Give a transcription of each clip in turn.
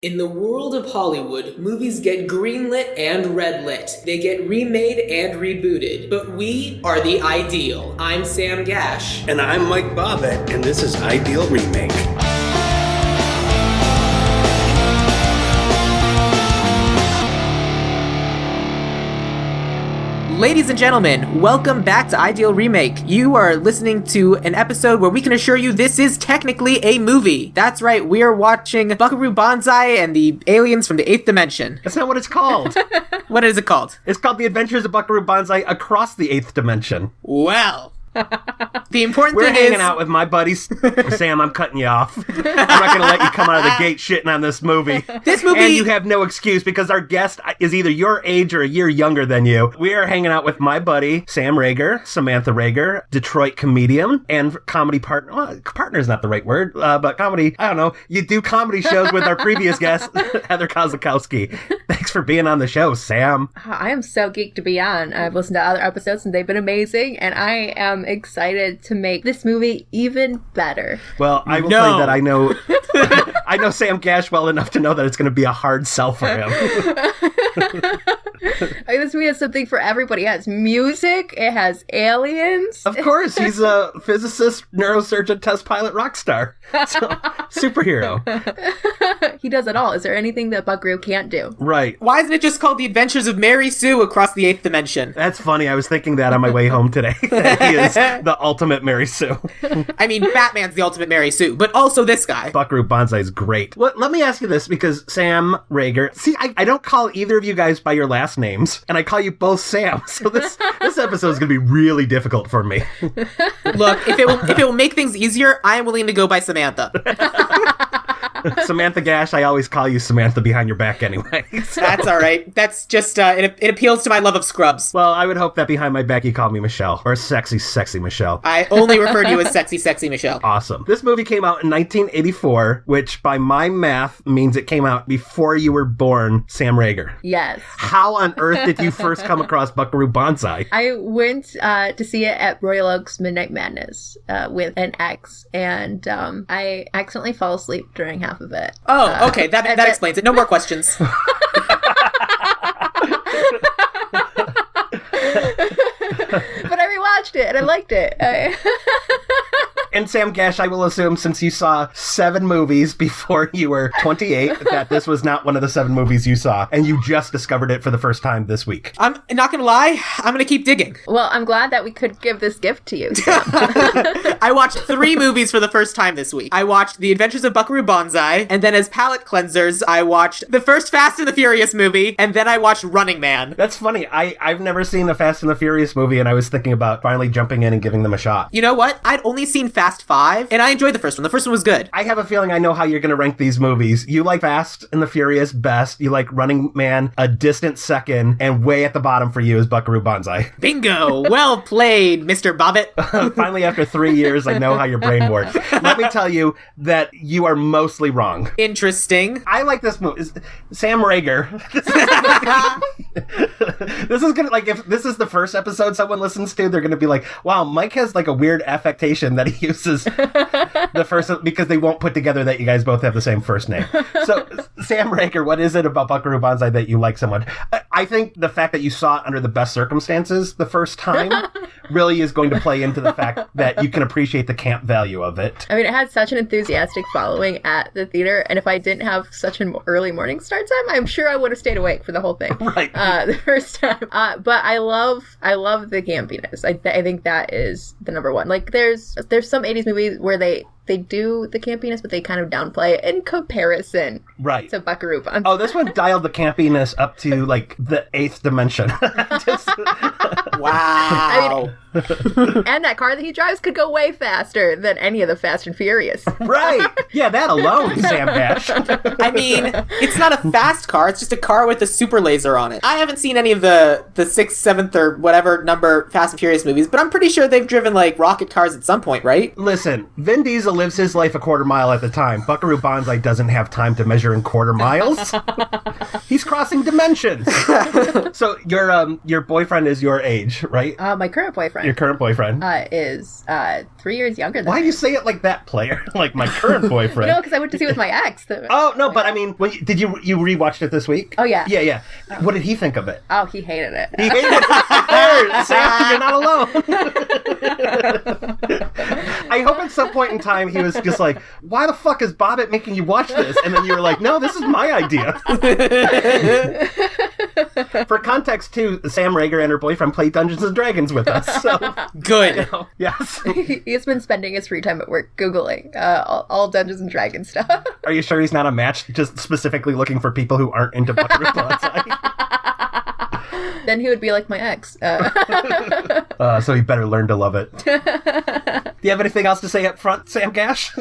In the world of Hollywood, movies get greenlit and redlit. They get remade and rebooted. But we are the ideal. I'm Sam Gasch. And I'm Mike Bobbitt, and this is Ideal Remake. Ladies and gentlemen, welcome back to Ideal Remake. You are listening to an episode where we can assure you this is technically a movie. That's right, we are watching Buckaroo Banzai and the aliens from the 8th dimension. That's not what it's called. What is it called? It's called The Adventures of Buckaroo Banzai Across the 8th Dimension. Well... The important We're thing hanging is... out with my buddies. Sam, I'm cutting you off. I'm not going to let you come out of the gate shitting on this movie. This movie... And you have no excuse because our guest is either your age or a year younger than you. We are hanging out with my buddy, Sam Rager, Samantha Rager, Detroit comedian and comedy partner. Well, partner is not the right word, but comedy, I don't know. You do comedy shows with our previous guest, Heather Kozakowski. Thanks for being on the show, Sam. I am so geeked to be on. I've listened to other episodes and they've been amazing, and I am excited to make this movie even better. Well, I will tell you that I know I know Sam Gasch well enough to know that it's going to be a hard sell for him. This movie has something for everybody. It has music, it has aliens. Of course, he's a physicist, neurosurgeon, test pilot, rock star. So, superhero. He does it all. Is there anything that Buckaroo can't do? Right. Why isn't it just called The Adventures of Mary Sue Across the 8th Dimension? That's funny. I was thinking that on my way home today. That he is the ultimate Mary Sue. I mean, Batman's the ultimate Mary Sue, but also this guy. Buckaroo Banzai is great. Well, let me ask you this, because Sam Rager... See, I don't call either of you guys by your last names, and I call you both Sam, so this episode is going to be really difficult for me. Look, if it will make things easier, I am willing to go by Samantha. Samantha Gasch, I always call you Samantha behind your back anyway. So. That's all right. That's just, it appeals to my love of Scrubs. Well, I would hope that behind my back you call me Michelle, or sexy, sexy Michelle. I only refer to you as sexy, sexy Michelle. Awesome. This movie came out in 1984, which by my math means it came out before you were born, Sam Rager. Yes. How on earth did you first come across Buckaroo Banzai? I went to see it at Royal Oaks Midnight Madness with an ex, and I accidentally fell asleep during half of it. Oh, okay. That explains it. No more questions. But I rewatched it and I liked it. And Sam Gasch, I will assume, since you saw 7 movies before you were 28, that this was not one of the 7 movies you saw, and you just discovered it for the first time this week. I'm not gonna lie, I'm gonna keep digging. Well, I'm glad that we could give this gift to you. I watched 3 movies for the first time this week. I watched The Adventures of Buckaroo Banzai, and then as palate cleansers, I watched the first Fast and the Furious movie, and then I watched Running Man. That's funny. I've never seen a Fast and the Furious movie, and I was thinking about finally jumping in and giving them a shot. You know what? I'd only seen Fast 5, and I enjoyed the first one. The first one was good. I have a feeling I know how you're going to rank these movies. You like Fast and the Furious best. You like Running Man a distant second, and way at the bottom for you is Buckaroo Banzai. Bingo! Well played, Mr. Bobbitt. Finally, after 3 years, I know how your brain works. Let me tell you that you are mostly wrong. Interesting. I like this movie. Sam Rager. This is gonna, like, if this is the first episode someone listens to, they're gonna be like, wow, Mike has like a weird affectation that he uses the first, because they won't put together that you guys both have the same first name. So, Sam Rager, what is it about Buckaroo Banzai that you like so much? I think the fact that you saw it under the best circumstances the first time really is going to play into the fact that you can appreciate the camp value of it. I mean, it had such an enthusiastic following at the theater, and if I didn't have such an early morning start time, I'm sure I would have stayed awake for the whole thing. Right. The first time. But I love the campiness. I think that is the number one. Like, there's some 80s movies where they do the campiness, but they kind of downplay it in comparison to Buckaroo Banzai. Oh, this one dialed the campiness up to, like, the 8th dimension. Wow. And that car that he drives could go way faster than any of the Fast and Furious. Right. Yeah, that alone, Sam Gasch. I mean, it's not a fast car, it's just a car with a super laser on it. I haven't seen any of the 6th, 7th, or whatever number Fast and Furious movies, but I'm pretty sure they've driven, like, rocket cars at some point, right? Listen, Vin Diesel lives his life a quarter mile at a time. Buckaroo Banzai doesn't have time to measure in quarter miles. He's crossing dimensions. So your boyfriend is your age, right? My current boyfriend. boyfriend. Your current boyfriend. Is 3 years younger than Why me. do you say it like that, player? Like my current boyfriend. No, because I went to see it with my ex. Oh, no, but I mean, did you rewatched it this week? Oh, yeah. Yeah. What did he think of it? Oh, he hated it. He hated it. Sam, you're not alone. I hope at some point in time he was just like, why the fuck is Bobbitt making you watch this? And then you were like, no, this is my idea. For context, too, Sam Rager and her boyfriend play Dungeons & Dragons with us. So Good. yes. He's been spending his free time at work Googling all Dungeons & Dragons stuff. Are you sure he's not a match just specifically looking for people who aren't into Buckaroo Banzai? Then he would be like my ex. So he better learn to love it. Do you have anything else to say up front, Sam Gasch?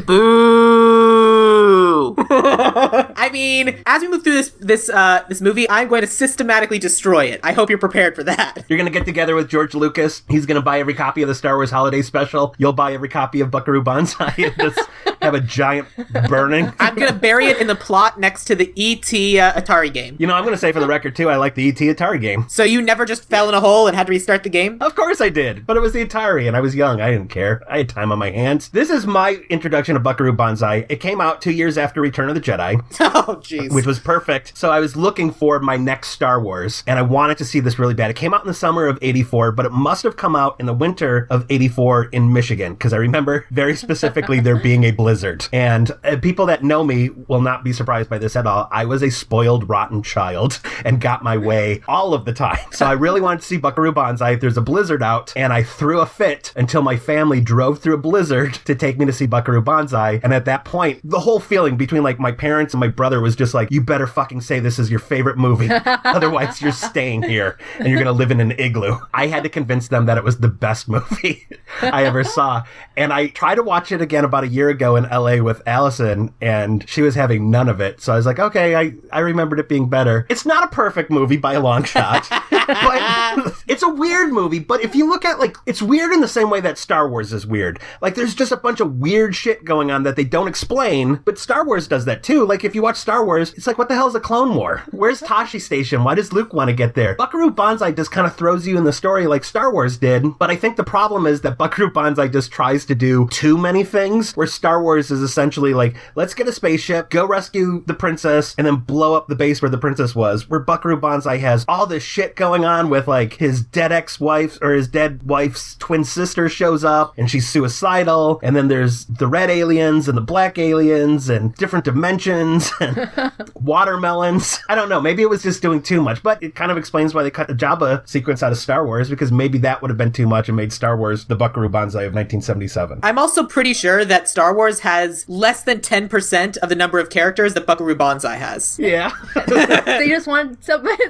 Boo! I mean, as we move through this movie, I'm going to systematically destroy it. I hope you're prepared for that. You're going to get together with George Lucas. He's going to buy every copy of the Star Wars Holiday Special. You'll buy every copy of Buckaroo Banzai and just have a giant burning. I'm going to bury it in the plot next to the E.T. Atari game. You know, I'm going to say for the record, too, I like the E.T. Atari game. So you never just fell in a hole and had to restart the game? Of course I did, but it was the Atari, and I was young. I didn't care. I had time on my hands. This is my introduction to Buckaroo Banzai. It came out 2 years after Return of the Jedi. Oh, jeez. Which was perfect. So I was looking for my next Star Wars, and I wanted to see this really bad. It came out in the summer of 84, but it must have come out in the winter of 84 in Michigan, because I remember very specifically there being a blizzard. And people that know me will not be surprised by this at all. I was a spoiled, rotten child and got my way all of the time. So I really wanted to see Buckaroo Banzai. There's a blizzard out, and I threw a fit until my family drove through a blizzard to take me to see Buckaroo Banzai. And at that point, the whole feeling between like my parents and my brother was just like, you better fucking say this is your favorite movie. Otherwise, you're staying here and you're going to live in an igloo. I had to convince them that it was the best movie I ever saw. And I tried to watch it again about a year ago in LA with Allison, and she was having none of it. So I was like, okay, I remembered it being better. It's not a perfect movie by a long shot. But it's a weird movie, but if you look at, like, it's weird in the same way that Star Wars is weird. Like, there's just a bunch of weird shit going on that they don't explain, but Star Wars does that too. Like, if you watch Star Wars, it's like, what the hell is a Clone War? Where's Tashi Station? Why does Luke want to get there? Buckaroo Banzai just kind of throws you in the story like Star Wars did, but I think the problem is that Buckaroo Banzai just tries to do too many things, where Star Wars is essentially like, let's get a spaceship, go rescue the princess, and then blow up the base where the princess was, where Buckaroo Banzai has all this shit going on with, like, his dead ex-wife, or his dead wife's twin sister shows up, and she's suicidal, and then there's the red aliens and the black aliens and different dimensions and watermelons. I don't know, maybe it was just doing too much, but it kind of explains why they cut the Jabba sequence out of Star Wars, because maybe that would have been too much and made Star Wars the Buckaroo Banzai of 1977. I'm also pretty sure that Star Wars has less than 10% of the number of characters that Buckaroo Banzai has. Yeah. They just want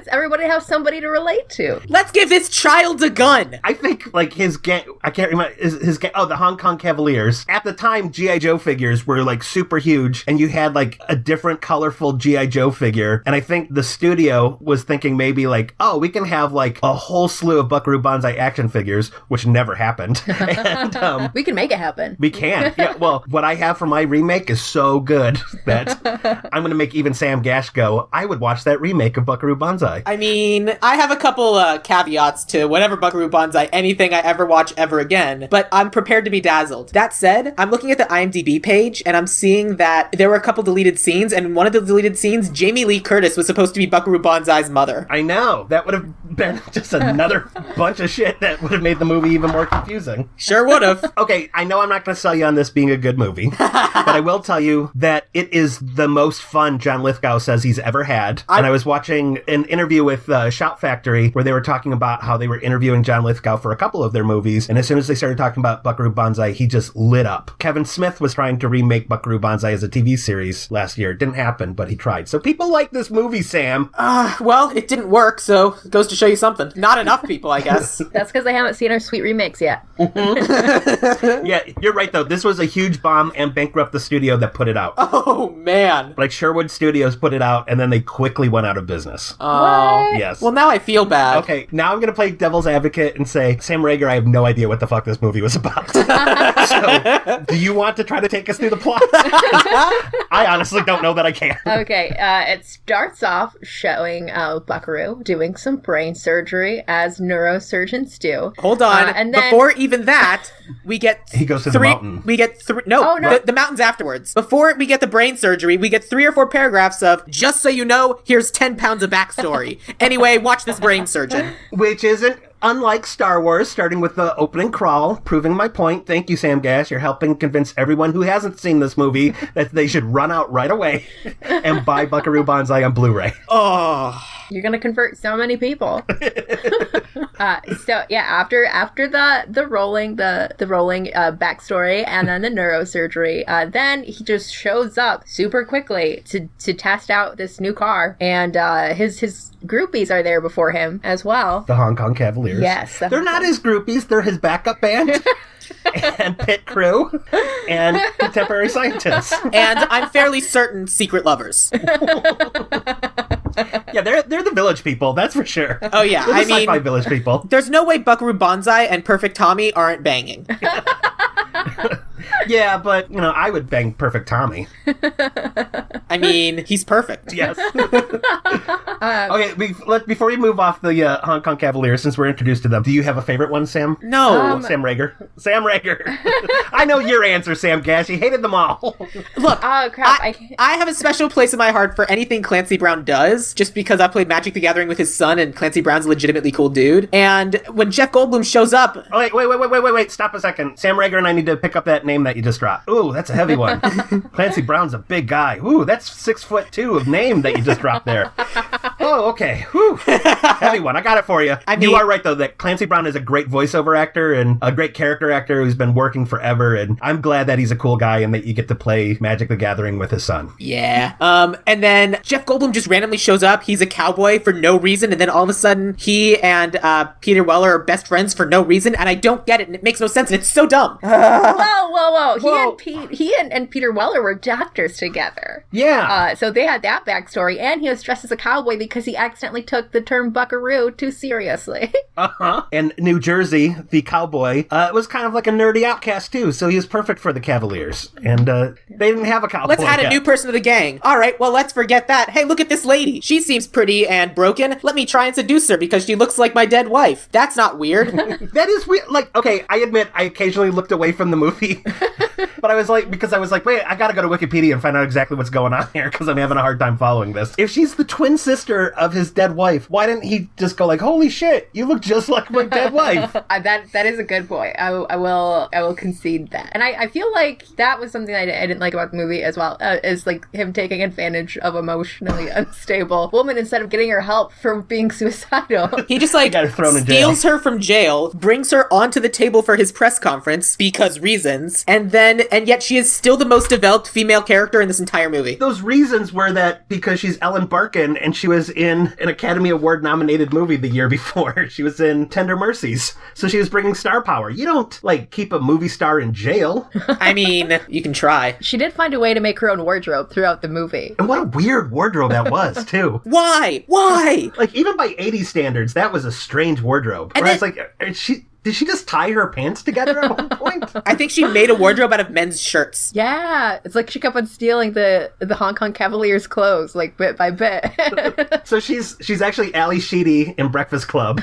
everybody to have somebody to relate to. Let's give this child a gun! I think, like, his gang, I can't remember, his gang, the Hong Kong Cavaliers. At the time, G.I. Joe figures were, like, super huge, and you had, like, a different colorful G.I. Joe figure, and I think the studio was thinking maybe, like, oh, we can have, like, a whole slew of Buckaroo Banzai action figures, which never happened. And, we can make it happen. we can. Yeah, well, what I have for my remake is so good that I'm going to make even Sam Gasch go, I would watch that remake of Buckaroo Banzai. I mean, I have a couple caveats to whatever Buckaroo Banzai, anything I ever watch ever again, but I'm prepared to be dazzled. That said, I'm looking at the IMDb page, and I'm seeing that there were a couple deleted scenes, and in one of the deleted scenes, Jamie Lee Curtis was supposed to be Buckaroo Banzai's mother. I know. That would have been just another bunch of shit that would have made the movie even more confusing. Sure would have. Okay, I know I'm not going to sell you on this being a good movie, but I will tell you that it is the most fun John Lithgow says he's ever had. And I was watching an interview with Shout Factory where they were talking about how they were interviewing John Lithgow for a couple of their movies, and as soon as they started talking about Buckaroo Banzai, he just lit up. Kevin Smith was trying to remake Buckaroo Banzai as a TV series last year. It didn't happen, but he tried. So people like this movie, Sam. Well, it didn't work, so it goes to show you something. Not enough people, I guess. That's because they haven't seen our sweet remakes yet. Yeah, you're right, though. This was a huge bomb and bankrupt the studio that put it out. Oh, man. Like, Sherwood Studios put it out, and then they quickly went out of business. Oh. Yes. Well, now I feel bad. Okay, now I'm going to play devil's advocate and say, Sam Rager, I have no idea what the fuck this movie was about. So, do you want to try to take us through the plot? I honestly don't know that I can. Okay, it starts off showing Buckaroo doing some brain surgery, as neurosurgeons do. Hold on. And then, before even that, we get he goes to the mountain. We get three. No, Oh, no. The mountain's afterwards. Before we get the brain surgery, we get 3 or 4 paragraphs of, just so you know, here's 10 pounds of backstory. Anyway, watch this brain surgeon. Which isn't unlike Star Wars, starting with the opening crawl, proving my point. Thank you, Sam Gasch. You're helping convince everyone who hasn't seen this movie that they should run out right away and buy Buckaroo Banzai on Blu-ray. Oh. You're gonna convert so many people. So yeah, after the rolling backstory and then the neurosurgery, then he just shows up super quickly to test out this new car, and his groupies are there before him as well. The Hong Kong Cavaliers. Yes, they're not his groupies. They're his backup band. And pit crew and contemporary scientists. And I'm fairly certain secret lovers. Yeah, they're the village people, that's for sure. Oh yeah, They're the I mean, sci-fi village people. There's no way Buckaroo Banzai and Perfect Tommy aren't banging. Yeah, but, I would bang Perfect Tommy. I mean, he's perfect. Yes. Okay, before we move off the Hong Kong Cavaliers, since we're introduced to them, do you have a favorite one, Sam? No. Sam Rager. Sam Rager. I know your answer, Sam Gasch. He hated them all. Look, Oh crap! I have a special place in my heart for anything Clancy Brown does, just because I played Magic the Gathering with his son, and Clancy Brown's a legitimately cool dude. And when Jeff Goldblum shows up... Oh, wait, stop a second. Sam Rager and I need to pick up that name that you just dropped. Ooh, that's a heavy one. Clancy Brown's a big guy. Ooh, that's 6'2" of name that you just dropped there. Oh, okay. Whew. Heavy one. I got it for you. You are right, though, that Clancy Brown is a great voiceover actor and a great character actor who's been working forever, and I'm glad that he's a cool guy and that you get to play Magic the Gathering with his son. Yeah. And then Jeff Goldblum just randomly shows up. He's a cowboy for no reason, and then all of a sudden he and Peter Weller are best friends for no reason, and I don't get it, and it makes no sense, and it's so dumb. Whoa. He and Peter Weller were doctors together. Yeah. So they had that backstory, and he was dressed as a cowboy because he accidentally took the term buckaroo too seriously. Uh-huh. And New Jersey, the cowboy, was kind of like a nerdy outcast, too, so he was perfect for the Cavaliers. And they didn't have a cowboy Let's add a new person to the gang. All right, well, let's forget that. Hey, look at this lady. She seems pretty and broken. Let me try and seduce her because she looks like my dead wife. That's not weird. That is weird. Like, okay, I admit I occasionally looked away from the movie. But I was like, wait, I gotta go to Wikipedia and find out exactly what's going on here because I'm having a hard time following this. If she's the twin sister of his dead wife, why didn't he just go like, holy shit, you look just like my dead wife? That is a good point. I will concede that. And I feel like that was something I didn't like about the movie as well, is like him taking advantage of emotionally unstable woman instead of getting her help for being suicidal. He just like got her thrown in steals her from jail, brings her onto the table for his press conference because reasons, and yet she is still the most developed female character in this entire movie. Those reasons were that because she's Ellen Barkin and she was in an Academy Award nominated movie the year before. She was in Tender Mercies. So she was bringing star power. You don't, keep a movie star in jail. I mean, you can try. She did find a way to make her own wardrobe throughout the movie. And what a weird wardrobe that was, too. Why? Even by 80s standards, that was a strange wardrobe. And where I was like, did she just tie her pants together at one point? I think she made a wardrobe out of men's shirts. Yeah, it's like she kept on stealing the Hong Kong Cavaliers' clothes, bit by bit. So she's actually Ali Sheedy in Breakfast Club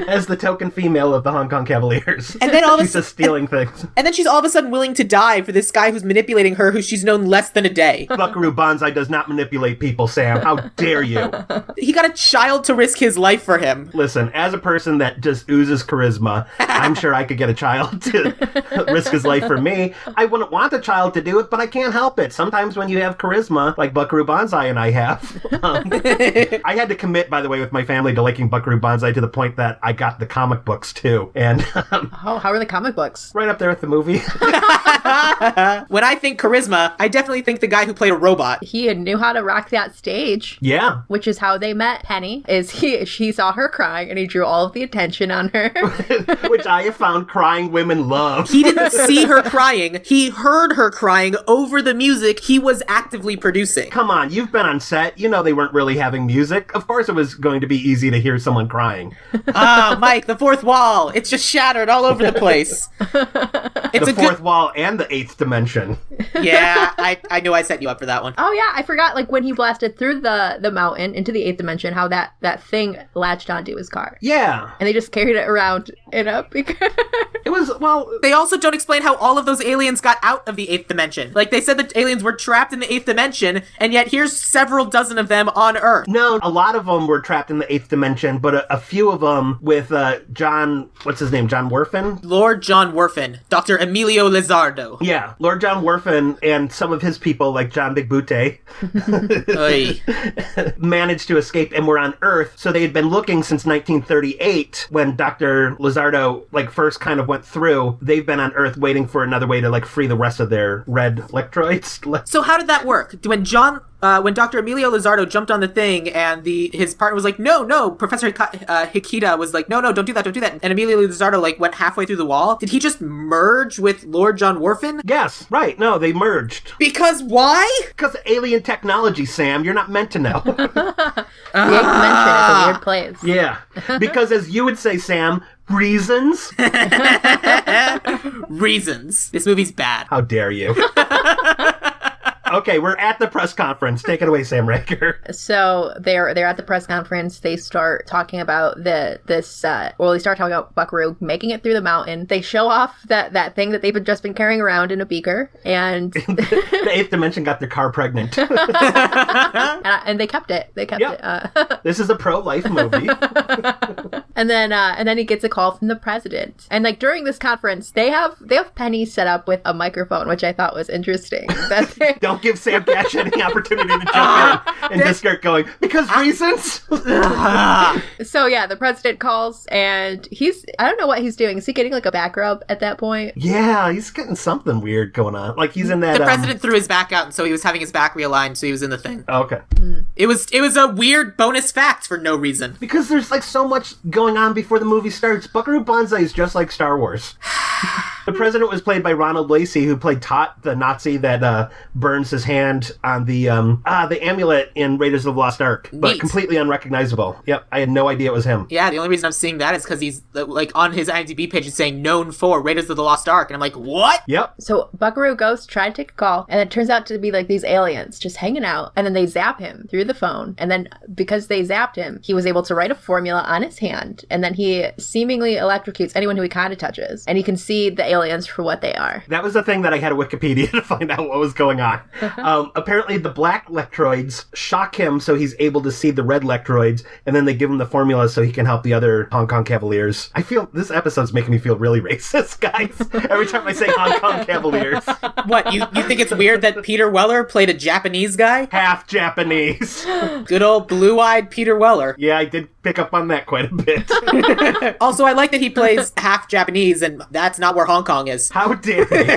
as the token female of the Hong Kong Cavaliers. And then she's just stealing things. And then she's all of a sudden willing to die for this guy who's manipulating her, who she's known less than a day. Buckaroo Banzai does not manipulate people, Sam. How dare you? He got a child to risk his life for him. Listen, as a person that just oozes charisma, I'm sure I could get a child to risk his life for me. I wouldn't want the child to do it, but I can't help it. Sometimes when you have charisma, like Buckaroo Banzai and I have, I had to commit, by the way, with my family to liking Buckaroo Banzai to the point that I got the comic books too. And how are the comic books? Right up there with the movie. When I think charisma, I definitely think the guy who played a robot. He knew how to rock that stage. Yeah. Which is how they met Penny, is she saw her crying and he drew all of the attention on her. Which I have found crying women love. He didn't see her crying. He heard her crying over the music he was actively producing. Come on, you've been on set. You know they weren't really having music. Of course it was going to be easy to hear someone crying. Oh, Mike, the fourth wall. It's just shattered all over the place. It's the fourth wall and the eighth dimension. Yeah, I knew I set you up for that one. Oh yeah, I forgot, like, when he blasted through the mountain into the eighth dimension, how that thing latched onto his car. Yeah. And they just carried it around in a big... It was, well... They also don't explain how all of those aliens got out of the eighth dimension. Like, they said that aliens were trapped in the eighth dimension, and yet here's several dozen of them on Earth. No, a lot of them were trapped in the eighth dimension, but a few of them with John... What's his name? John Werfen? Lord John Werfen. Dr. Emilio Lizardo. Yeah, Lord John Werfen and some of his people, like John Big Butte, managed to escape and were on Earth. So they had been looking since 1938 when Dr. Lizardo, like, first kind of went through. They've been on Earth waiting for another way to, like, free the rest of their red electroids. So how did that work? When Dr. Emilio Lizardo jumped on the thing and his partner was like, no, Professor Hikita was like, no, don't do that. And Emilio Lizardo, like, went halfway through the wall. Did he just merge with Lord John Werfen? Yes, right. No, they merged. Because why? Because alien technology, Sam. You're not meant to know. The eighth dimension is a weird place. Yeah. Because as you would say, Sam, reasons? Reasons. This movie's bad. How dare you? Okay, we're at the press conference. Take it away, Sam Rager. So they're at the press conference. They start talking about they start talking about Buckaroo making it through the mountain. They show off that thing that they've just been carrying around in a beaker, and the eighth dimension got their car pregnant. and they kept it. They kept it. This is a pro-life movie. And then he gets a call from the president. And, like, during this conference, they have Penny set up with a microphone, which I thought was interesting. Don't give Sam Gasch any opportunity to jump in and just start going, because reasons? So, yeah, the president calls, and I don't know what he's doing. Is he getting, like, a back rub at that point? Yeah, he's getting something weird going on. Like, he's in that... The president threw his back out, and so he was having his back realigned, so he was in the thing. Oh, okay. It was a weird bonus fact for no reason. Because there's, like, so much going on before the movie starts. Buckaroo Banzai is just like Star Wars. The president was played by Ronald Lacey, who played Tot, the Nazi that burns his hand on the amulet in Raiders of the Lost Ark, but Neat. Completely unrecognizable. Yep, I had no idea it was him. Yeah, the only reason I'm seeing that is because he's, like, on his IMDb page, it's saying known for Raiders of the Lost Ark, and I'm like, what? Yep. So Buckaroo goes to try to take a call, and it turns out to be, like, these aliens just hanging out, and then they zap him through the phone, and then because they zapped him, he was able to write a formula on his hand, and then he seemingly electrocutes anyone who he kind of touches, and he can see the aliens for what they are. That was the thing that I had a Wikipedia to find out what was going on. Apparently the black lectroids shock him so he's able to see the red lectroids, and then they give him the formula so he can help the other Hong Kong Cavaliers. I feel this episode's making me feel really racist, guys. Every time I say Hong Kong Cavaliers. What, you think it's weird that Peter Weller played a Japanese guy? Half Japanese. Good old blue-eyed Peter Weller. Yeah, I did pick up on that quite a bit. Also, I like that he plays half Japanese, and that's not where Hong Kong is. How dare you?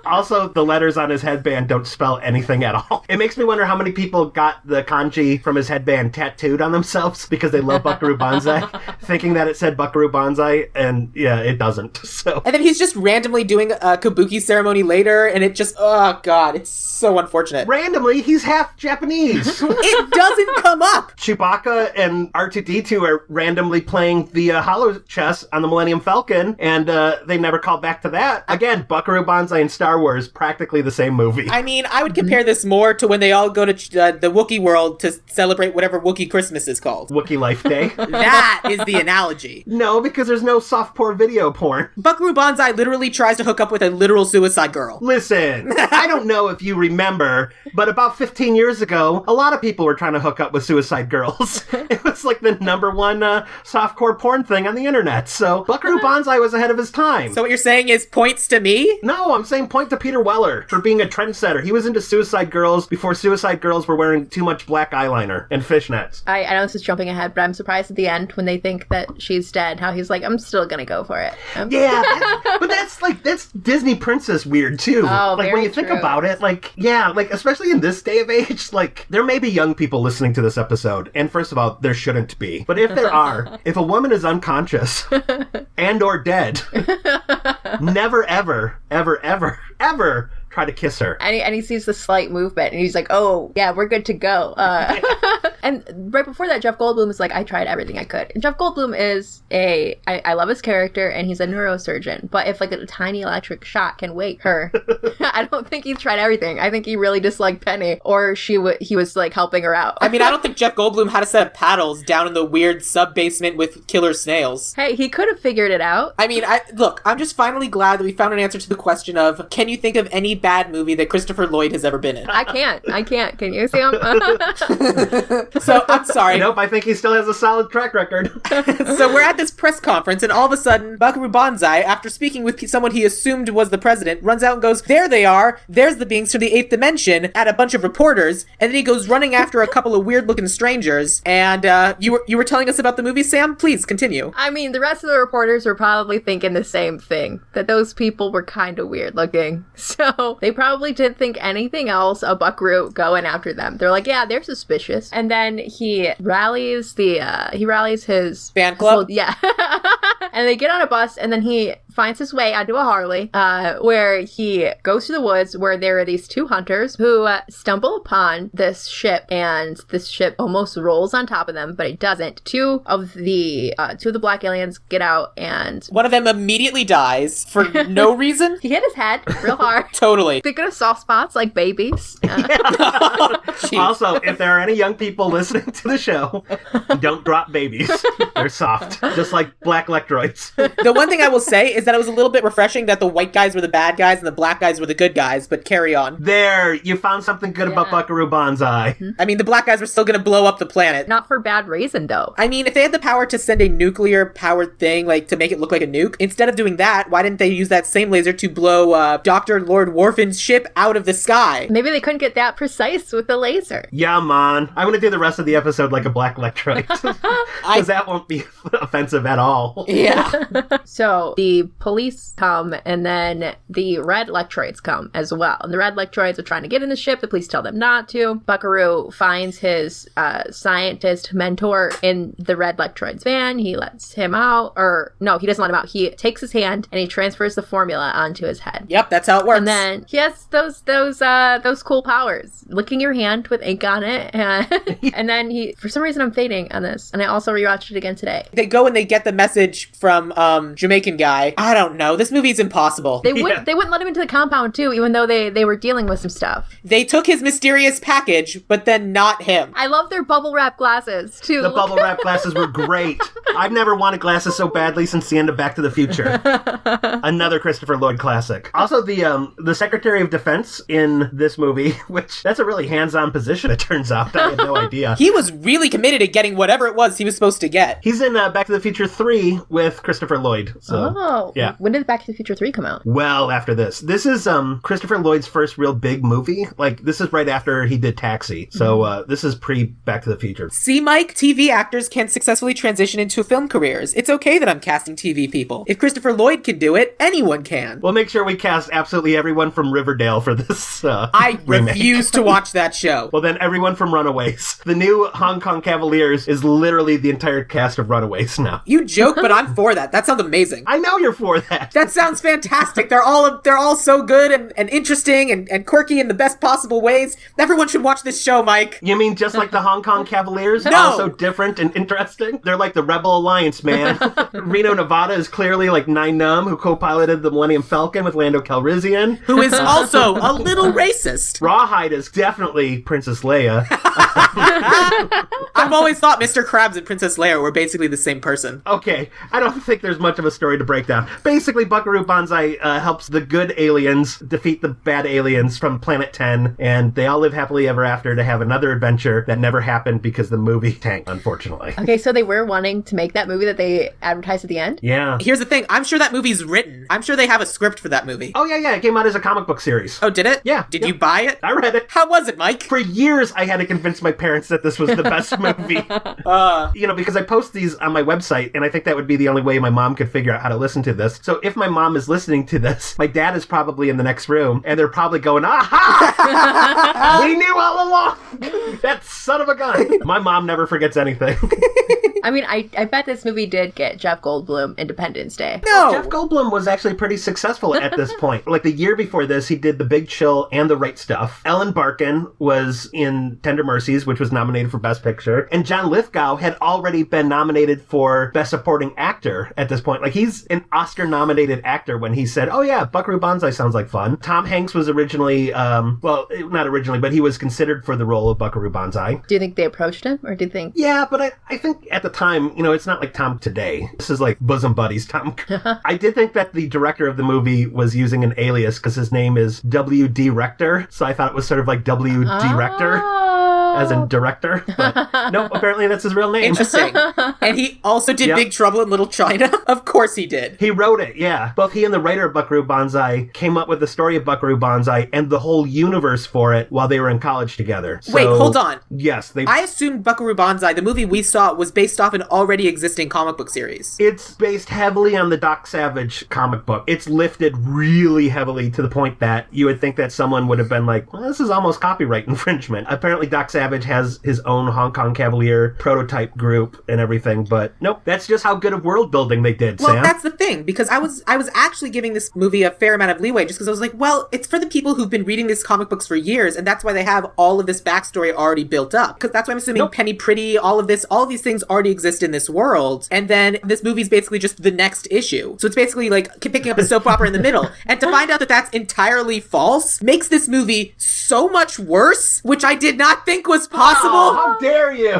Also, the letters on his headband don't spell anything at all. It makes me wonder how many people got the kanji from his headband tattooed on themselves because they love Buckaroo Banzai, thinking that it said Buckaroo Banzai, and yeah, it doesn't. So. And then he's just randomly doing a kabuki ceremony later, and it just, oh god, it's so unfortunate. Randomly, he's half Japanese. It doesn't come up! Chewbacca and R2-D2 are randomly playing the holo chess on the Millennium Falcon, and they never call back to that. Again, Buckaroo Banzai and Star Wars, practically the same movie. I mean, I would compare this more to when they all go to the Wookiee world to celebrate whatever Wookiee Christmas is called. Wookiee Life Day. That is the analogy. No, because there's no softcore video porn. Buckaroo Banzai literally tries to hook up with a literal suicide girl. Listen, I don't know if you remember, but about 15 years ago, a lot of people were trying to hook up with suicide girls. It was like the number one softcore porn thing on the internet. So Buckaroo Banzai was ahead of his time. So what you're saying is points to me? No, I'm saying point to Peter Weller for being a trendsetter. He was into suicide girls before suicide girls were wearing too much black eyeliner and fishnets. I know this is jumping ahead, but I'm surprised at the end when they think that she's dead, how he's like, I'm still gonna go for it. Yeah, but that's Disney princess weird too. Oh, like when you think true. about it, like, yeah, like especially in this day of age, like there may be young people listening to this episode, and first of all, there shouldn't be. But if there are, if a woman is unconscious and or dead, never ever try to kiss her. And he sees the slight movement, and he's like, oh, yeah, we're good to go. And right before that, Jeff Goldblum is like, I tried everything I could. And Jeff Goldblum is I love his character, and he's a neurosurgeon. But if like a tiny electric shock can wake her, I don't think he's tried everything. I think he really disliked Penny, or he was like helping her out. I mean, I don't think Jeff Goldblum had a set of paddles down in the weird sub-basement with killer snails. Hey, he could have figured it out. I mean, look, I'm just finally glad that we found an answer to the question of, can you think of any bad movie that Christopher Lloyd has ever been in? I can't. Can you, Sam? So, I'm sorry. Nope, I think he still has a solid track record. So we're at this press conference, and all of a sudden, Buckaroo Banzai, after speaking with someone he assumed was the president, runs out and goes, there they are, there's the beings from the 8th dimension, at a bunch of reporters, and then he goes running after a couple of weird-looking strangers, and you were telling us about the movie, Sam? Please, continue. I mean, the rest of the reporters were probably thinking the same thing, that those people were kind of weird-looking, so they probably didn't think anything else of Buckaroo going after them. They're like, yeah, they're suspicious, and then he rallies his fan club? Yeah. And they get on a bus, and then he finds his way onto a Harley, where he goes to the woods where there are these two hunters who stumble upon this ship, and this ship almost rolls on top of them, but it doesn't. Two of the black aliens get out, and one of them immediately dies for no reason. He hit his head real hard. Totally. They could have soft spots like babies. Also, if there are any young people listening to the show, don't drop babies. They're soft, just like black electroids. The one thing I will say is that it was a little bit refreshing that the white guys were the bad guys and the black guys were the good guys, but carry on. There, you found something good about Buckaroo Banzai. I mean, the black guys were still going to blow up the planet. Not for bad reason, though. I mean, if they had the power to send a nuclear-powered thing, like, to make it look like a nuke, instead of doing that, why didn't they use that same laser to blow Dr. Lord Worfin's ship out of the sky? Maybe they couldn't get that precise with the laser. Yeah, man. I'm going to do the rest of the episode like a black electroid. Because that won't be offensive at all. Yeah. So, the police come, and then the red electroids come as well. And the red electroids are trying to get in the ship. The police tell them not to. Buckaroo finds his scientist mentor in the red electroid's van. He lets him out. Or, no, he doesn't let him out. He takes his hand, and he transfers the formula onto his head. Yep, that's how it works. And then he has those cool powers. Licking your hand with ink on it. And then he, for some reason I'm fading on this. And I also rewatched it again today. They go and they get the message from Jamaican guy. I don't know. This movie's impossible. They wouldn't let him into the compound too, even though they were dealing with some stuff. They took his mysterious package, but then not him. I love their bubble wrap glasses too. The bubble wrap glasses were great. I've never wanted glasses so badly since the end of Back to the Future. Another Christopher Lloyd classic. Also, the Secretary of Defense in this movie, which that's a really hands-on position, it turns out. I had no idea. He was really committed to getting whatever it was he was supposed to get. He's in Back to the Future 3 with Christopher Lloyd. So, yeah. When did Back to the Future 3 come out? Well, after this. This is Christopher Lloyd's first real big movie. Like, this is right after he did Taxi. So, this is pre-Back to the Future. See, Mike? TV actors can successfully transition into film careers. It's okay that I'm casting TV people. If Christopher Lloyd can do it, anyone can. We'll make sure we cast absolutely everyone from Riverdale for this I remake. refuse to watch that show. Well, then everyone from Runaways. The new Hong Kong Cavaliers is literally the entire cast of Runaways now. You joke, but I'm for that. That sounds amazing. I know you're for that. That sounds fantastic. They're all so good and interesting and quirky in the best possible ways. Everyone should watch this show, Mike. You mean just like the Hong Kong Cavaliers? No. Also different and interesting? They're like the Rebel Alliance, man. Reno, Nevada is clearly like Nine Numb, who co-piloted the Millennium Falcon with Lando Calrissian. Who is also a little racist. Rawhide is definitely Princess Leia. I've always thought Mr. Krabs and Princess Leia were basically the same person. Okay, I don't think there's much of a story to break down. Basically, Buckaroo Banzai helps the good aliens defeat the bad aliens from Planet 10, and they all live happily ever after to have another adventure that never happened because the movie tanked, unfortunately. Okay, so they were wanting to make that movie that they advertised at the end? Yeah. Here's the thing. I'm sure that movie's written. I'm sure they have a script for that movie. Oh, yeah, it came out as a comic book series. Oh, did it? Yeah. Did you buy it? I read it. How was it, Mike? For years, I had to convince my parents that this was the best movie. Because I post these on my website, and I think that would be the only way my mom could figure out how to listen to this. So if my mom is listening to this, my dad is probably in the next room, and they're probably going, aha! We knew all along! That son of a gun! My mom never forgets anything. I mean, I bet this movie did get Jeff Goldblum Independence Day. No! Jeff Goldblum was actually pretty successful at this point. Like the year before this, he did The Big Chill and The Right Stuff. Ellen Barkin was in Tender Mercies, which was nominated for Best Picture. And John Lithgow had already been nominated for Best Supporting Actor at this point. Like he's an Oscar-nominated actor when he said, oh yeah, Buckaroo Banzai sounds like fun. Tom Hanks was originally, well, not originally, but he was considered for the role of Buckaroo Banzai. Do you think they approached him, or do you think... Yeah, but I think at the time, you know, it's not like Tom today. This is like bosom buddies Tom. I did think that the director of the movie was using an alias because his name is W.D. Rector, so I thought it was sort of like W.D. Rector. As in director, but no, apparently that's his real name. Interesting. And he also did Big Trouble in Little China? Of course he did. He wrote it, yeah. Both he and the writer of Buckaroo Banzai came up with the story of Buckaroo Banzai and the whole universe for it while they were in college together. So, wait, hold on. Yes, I assumed Buckaroo Banzai, the movie we saw, was based off an already existing comic book series. It's based heavily on the Doc Savage comic book. It's lifted really heavily to the point that you would think that someone would have been like, well, this is almost copyright infringement. Apparently Doc Savage has his own Hong Kong Cavalier prototype group and everything, but nope, that's just how good of world building they did, Well, Sam. that's the thing, because I was actually giving this movie a fair amount of leeway, just because I was like, well, it's for the people who've been reading these comic books for years, and that's why they have all of this backstory already built up. Because that's why I'm assuming Penny Pretty, all of these things already exist in this world, and then this movie's basically just the next issue. So it's basically like picking up a soap opera in the middle. And to find out that that's entirely false makes this movie so much worse, which I did not think was possible. Oh, how dare you?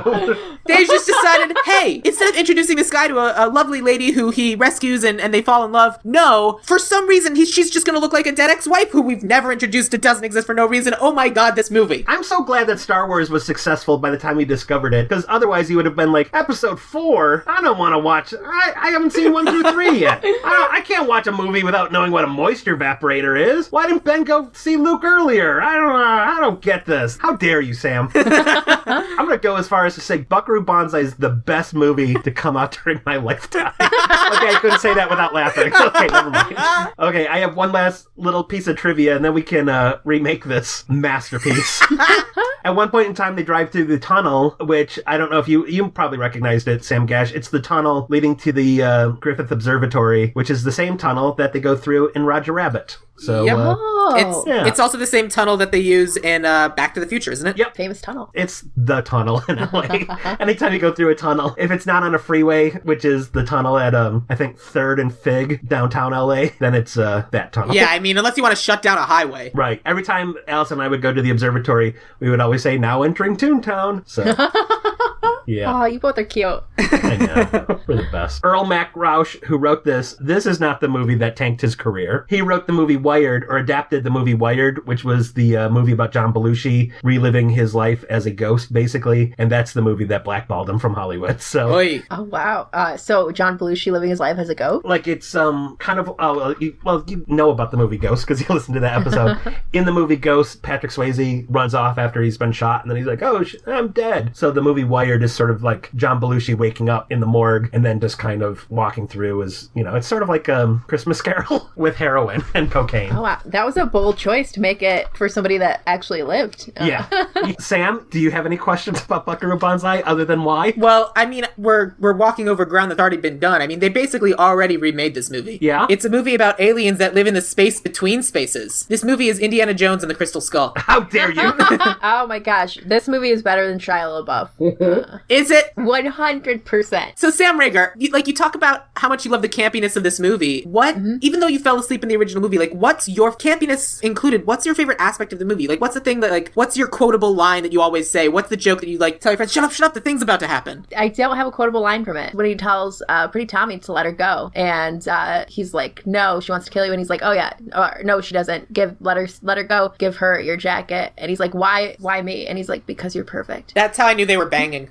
They just decided, hey, instead of introducing this guy to a lovely lady who he rescues and they fall in love, no, for some reason she's just going to look like a dead ex-wife who we've never introduced. It doesn't exist for no reason. Oh my god, this movie. I'm so glad that Star Wars was successful by the time you discovered it, because otherwise you would have been like, episode 4, I don't want to watch, I haven't seen 1 through 3 yet. I can't watch a movie without knowing what a moisture evaporator is. Why didn't Ben go see Luke earlier? I don't get this. How dare you, Sam? I'm going to go as far as to say Buckaroo Banzai is the best movie to come out during my lifetime. Okay, I couldn't say that without laughing. Okay, never mind. Okay, I have one last little piece of trivia, and then we can remake this masterpiece. At one point in time, they drive through the tunnel, which I don't know if you probably recognized it, Sam Gasch. It's the tunnel leading to the Griffith Observatory, which is the same tunnel that they go through in Roger Rabbit. So, yep. It's also the same tunnel that they use in Back to the Future, isn't it? Yep. Famous tunnel. It's the tunnel in LA. Anytime you go through a tunnel, if it's not on a freeway, which is the tunnel at, I think, 3rd and Fig, downtown LA, then it's that tunnel. Yeah, I mean, unless you want to shut down a highway. Right. Every time Alice and I would go to the observatory, we would always say, now entering Toontown. So... Yeah. Oh, you both are cute. I know. We're the best. Earl Mac Rausch, who wrote this is not the movie that tanked his career. He wrote the movie Wired, or adapted the movie Wired, which was the movie about John Belushi reliving his life as a ghost, basically. And that's the movie that blackballed him from Hollywood. So, Oy. Oh, wow. So John Belushi living his life as a ghost? like, it's kind of... you know about the movie Ghost, because you listened to that episode. In the movie Ghost, Patrick Swayze runs off after he's been shot, and then he's like, oh, I'm dead. So the movie Wired is sort of like John Belushi waking up in the morgue and then just kind of walking through as, it's sort of like a Christmas Carol with heroin and cocaine. Oh, wow. That was a bold choice to make it for somebody that actually lived. Yeah. Sam, do you have any questions about Buckaroo Banzai other than why? Well, I mean, we're walking over ground that's already been done. I mean, they basically already remade this movie. Yeah? It's a movie about aliens that live in the space between spaces. This movie is Indiana Jones and the Crystal Skull. How dare you? Oh my gosh. This movie is better than Shia LaBeouf. Is it? 100%. So Sam Rager, you talk about how much you love the campiness of this movie. What, even though you fell asleep in the original movie, what's your campiness included? What's your favorite aspect of the movie? What's the thing that, what's your quotable line that you always say? What's the joke that you, tell your friends, shut up, the thing's about to happen? I don't have a quotable line from it. When he tells Pretty Tommy to let her go, and he's like, no, she wants to kill you, and he's like, oh yeah, or no, she doesn't. Let her go. Give her your jacket. And he's like, why me? And he's like, because you're perfect. That's how I knew they were banging.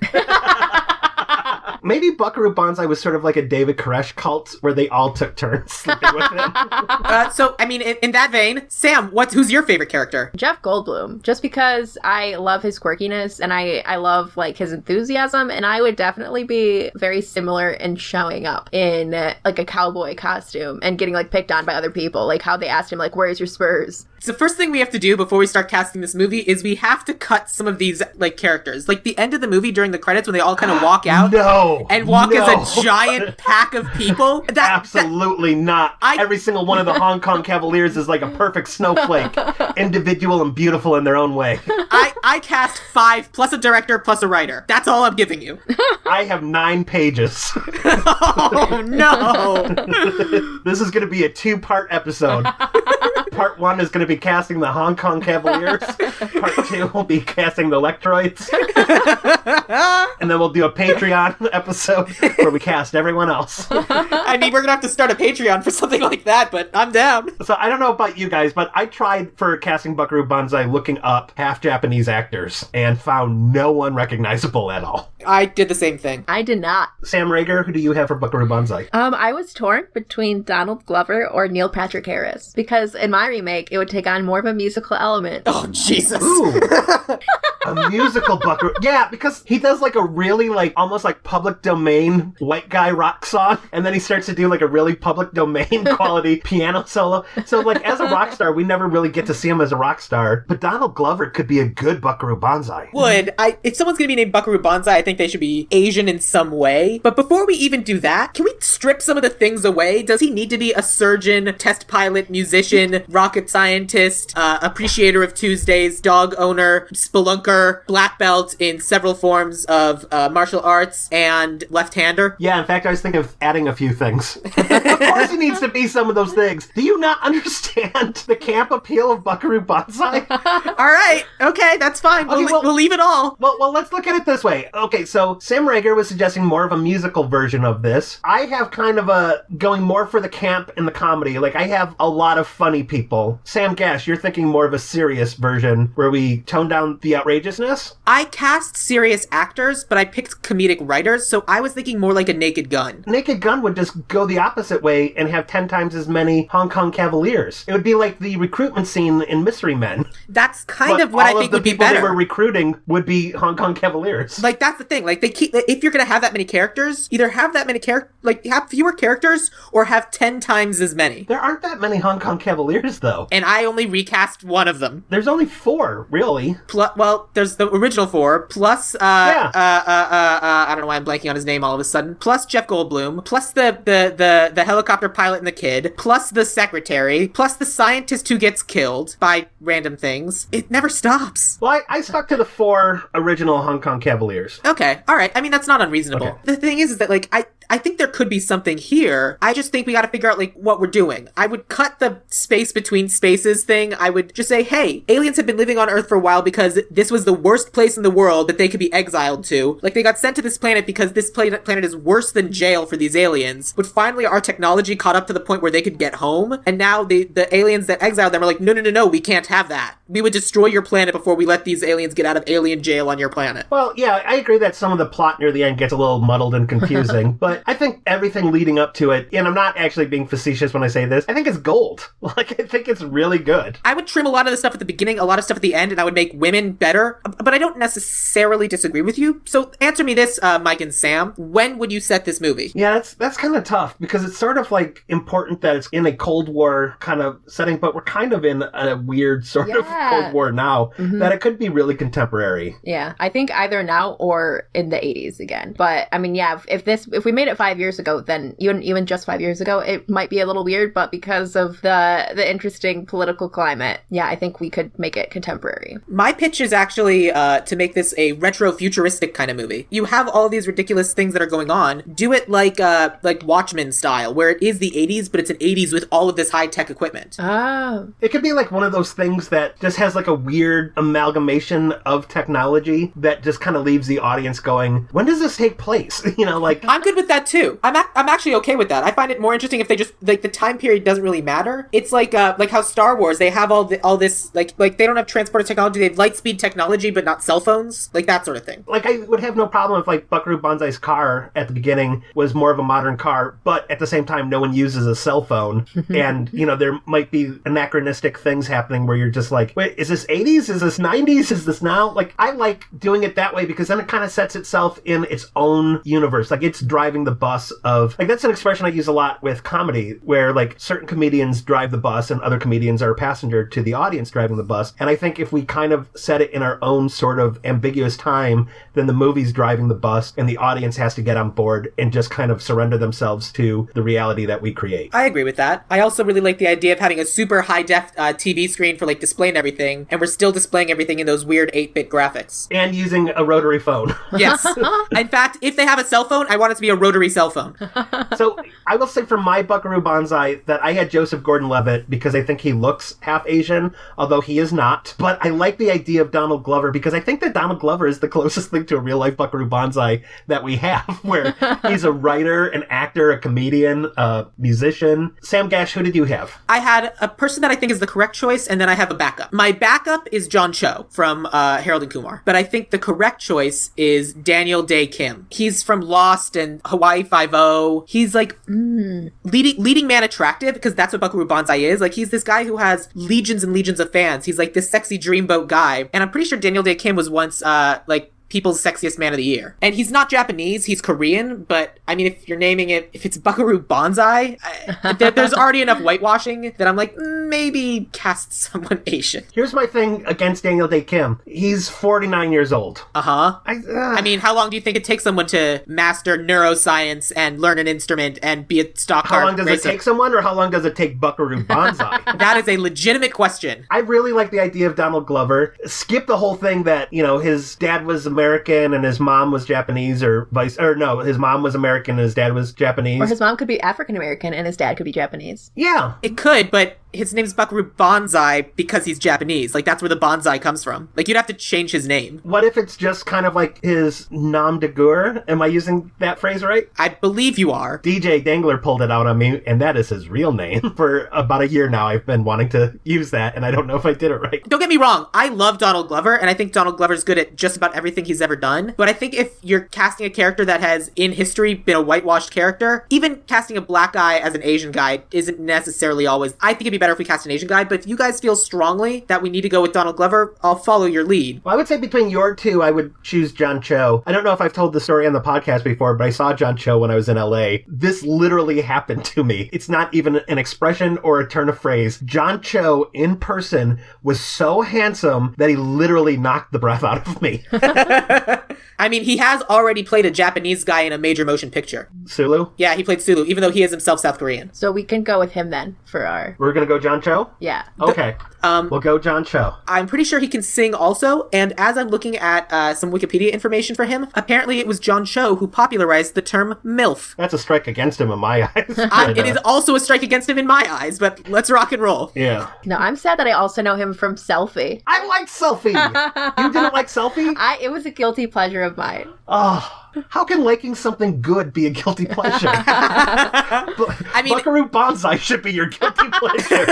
Maybe Buckaroo Banzai was sort of like a David Koresh cult where they all took turns sleeping with him. So, I mean, in that vein, Sam, who's your favorite character? Jeff Goldblum, just because I love his quirkiness and I love his enthusiasm, and I would definitely be very similar in showing up in a cowboy costume and getting picked on by other people, how they asked him where's your spurs? So first thing we have to do before we start casting this movie is we have to cut some of these, like, characters. Like, the end of the movie during the credits when they all kind of walk out. And walk as a giant pack of people. Absolutely not. Every single one of the Hong Kong Cavaliers is like a perfect snowflake. Individual and beautiful in their own way. I cast 5 plus a director plus a writer. That's all I'm giving you. I have 9 pages. Oh, no. This is going to be a 2-part episode. Part 1 is going to be casting the Hong Kong Cavaliers. Part 2 will be casting the Electroids. And then we'll do a Patreon episode where we cast everyone else. I mean, we're going to have to start a Patreon for something like that, but I'm down. So I don't know about you guys, but I tried for casting Buckaroo Banzai looking up half Japanese actors and found no one recognizable at all. I did the same thing. I did not. Sam Rager, who do you have for Buckaroo Banzai? I was torn between Donald Glover or Neil Patrick Harris, because in my remake, it would take on more of a musical element. Oh, Jesus. Ooh. A musical Buckaroo. Yeah, because he does like a really like almost like public domain white guy rock song, and then he starts to do like a really public domain quality piano solo. So like as a rock star, we never really get to see him as a rock star, but Donald Glover could be a good Buckaroo Banzai. If someone's going to be named Buckaroo Banzai, I think they should be Asian in some way. But before we even do that, can we strip some of the things away? Does he need to be a surgeon, test pilot, musician, rocket scientist, appreciator of Tuesdays, dog owner, spelunker, black belt in several forms of martial arts, and left-hander? Yeah, in fact, I was thinking of adding a few things. Of course he needs to be some of those things. Do you not understand the camp appeal of Buckaroo Banzai? All right. Okay, that's fine. We'll leave it all. Well, let's look at it this way. Okay, so Sam Rager was suggesting more of a musical version of this. I have kind of going more for the camp and the comedy. Like, I have a lot of funny people. Sam Gasch, you're thinking more of a serious version where we tone down the outrageousness? I cast serious actors, but I picked comedic writers, so I was thinking more like a Naked Gun. Naked Gun would just go the opposite way and have 10 times as many Hong Kong Cavaliers. It would be like the recruitment scene in Mystery Men. That's kind of what I think would be better. All of the people they were recruiting would be Hong Kong Cavaliers. Like, that's the thing. Like, if you're going to have that many characters, either have that many have fewer characters or have 10 times as many. There aren't that many Hong Kong Cavaliers, though. And I only recast one of them. There's only 4, really. Well, there's the original 4, plus, I don't know why I'm blanking on his name all of a sudden, plus Jeff Goldblum, plus the helicopter pilot and the kid, plus the secretary, plus the scientist who gets killed by random things. It never stops. Well, I stuck to the 4 original Hong Kong Cavaliers. Okay, all right. I mean, that's not unreasonable. Okay. The thing is that, like, I think there could be something here. I just think we got to figure out, like, what we're doing. I would cut the space between spaces thing. I would just say, hey, aliens have been living on Earth for a while because this was the worst place in the world that they could be exiled to. Like, they got sent to this planet because this planet is worse than jail for these aliens. But finally, our technology caught up to the point where they could get home. And now the aliens that exiled them are like, no, we can't have that. We would destroy your planet before we let these aliens get out of alien jail on your planet. Well, yeah, I agree that some of the plot near the end gets a little muddled and confusing, but I think everything leading up to it, and I'm not actually being facetious when I say this, I think it's gold. Like, I think it's really good. I would trim a lot of the stuff at the beginning, a lot of stuff at the end, and I would make women better, but I don't necessarily disagree with you. So answer me this, Mike and Sam. When would you set this movie? Yeah, that's kind of tough, because it's sort of, like, important that it's in a Cold War kind of setting, but we're kind of in a weird sort of Cold War now, that it could be really contemporary. Yeah, I think either now or in the 80s again. But, I mean, yeah, if we made it 5 years ago, then even just 5 years ago, it might be a little weird, but because of the interesting political climate, yeah, I think we could make it contemporary. My pitch is actually to make this a retro-futuristic kind of movie. You have all these ridiculous things that are going on. Do it like Watchmen style, where it is the 80s, but it's an 80s with all of this high-tech equipment. Oh. It could be like one of those things that just has like a weird amalgamation of technology that just kind of leaves the audience going, when does this take place? You know, like... I'm good with that too. I'm actually okay with that. I find it more interesting if they just, like, the time period doesn't really matter. It's like how Star Wars, they have all this, like they don't have transporter technology, they have light speed technology, but not cell phones. Like, that sort of thing. Like, I would have no problem if, like, Buckaroo Banzai's car at the beginning was more of a modern car, but at the same time, no one uses a cell phone. And, you know, there might be anachronistic things happening where you're just like, wait, is this 80s? Is this 90s? Is this now? Like, I like doing it that way because then it kind of sets itself in its own universe. Like, it's driving driving the bus of, like, that's an expression I use a lot with comedy, where, like, certain comedians drive the bus and other comedians are a passenger to the audience driving the bus. And I think if we kind of set it in our own sort of ambiguous time, then the movie's driving the bus and the audience has to get on board and just kind of surrender themselves to the reality that we create. I agree with that. I also really like the idea of having a super high-def TV screen for, like, displaying everything, and we're still displaying everything in those weird 8-bit graphics. And using a rotary phone. Yes. In fact, if they have a cell phone, I want it to be a rotary cell phone. So I will say for my Buckaroo Banzai that I had Joseph Gordon-Levitt because I think he looks half Asian, although he is not. But I like the idea of Donald Glover because I think that Donald Glover is the closest thing to a real-life Buckaroo Banzai that we have, where he's a writer, an actor, a comedian, a musician. Sam Gasch, who did you have? I had a person that I think is the correct choice, and then I have a backup. My backup is John Cho from Harold and Kumar, but I think the correct choice is Daniel Dae Kim. He's from Lost and Hawaii Five-0. He's like leading man attractive, because that's what Buckaroo Banzai is. Like, he's this guy who has legions and legions of fans. He's like this sexy dreamboat guy, and I'm pretty sure Daniel Dae Kim was once like People's Sexiest Man of the Year. And he's not Japanese, he's Korean, but I mean, if you're naming it, if it's Buckaroo Banzai, there's already enough whitewashing that I'm like, maybe cast someone Asian. Here's my thing against Daniel Dae Kim. He's 49 years old. Uh-huh. I mean, how long do you think it takes someone to master neuroscience and learn an instrument and be a stock car How long does racer? it take someone, or how long does it take Buckaroo Banzai? That is a legitimate question. I really like the idea of Donald Glover. Skip the whole thing that, you know, his dad was American and his mom was Japanese, his mom was American and his dad was Japanese. Or his mom could be African American and his dad could be Japanese. Yeah. It could, but his name's Buckaroo Banzai because he's Japanese. Like, that's where the bonsai comes from. Like, you'd have to change his name. What if it's just kind of like his nom de guerre? Am I using that phrase right? I believe you are. DJ Dangler pulled it out on me, and that is his real name. For about a year now, I've been wanting to use that, and I don't know if I did it right. Don't get me wrong, I love Donald Glover, and I think Donald Glover's good at just about everything he's ever done. But I think if you're casting a character that has, in history, been a whitewashed character, even casting a black guy as an Asian guy isn't necessarily always... I think it'd be better if we cast an Asian guy, but if you guys feel strongly that we need to go with Donald Glover, I'll follow your lead. Well, I would say between your two, I would choose John Cho. I don't know if I've told the story on the podcast before, but I saw John Cho when I was in LA. This literally happened to me. It's not even an expression or a turn of phrase. John Cho, in person, was so handsome that he literally knocked the breath out of me. I mean, he has already played a Japanese guy in a major motion picture. Sulu? Yeah, he played Sulu, even though he is himself South Korean. So we can go with him then for our... We're gonna go John Cho? Yeah. Okay. We'll go John Cho. I'm pretty sure he can sing also, and as I'm looking at some Wikipedia information for him, apparently it was John Cho who popularized the term MILF. That's a strike against him in my eyes. It is also a strike against him in my eyes, but let's rock and roll. Yeah. No, I'm sad that I also know him from Selfie. I like Selfie! You didn't like Selfie? It was a guilty pleasure of mine. Oh, how can liking something good be a guilty pleasure? I mean, Buckaroo Banzai should be your guilty pleasure.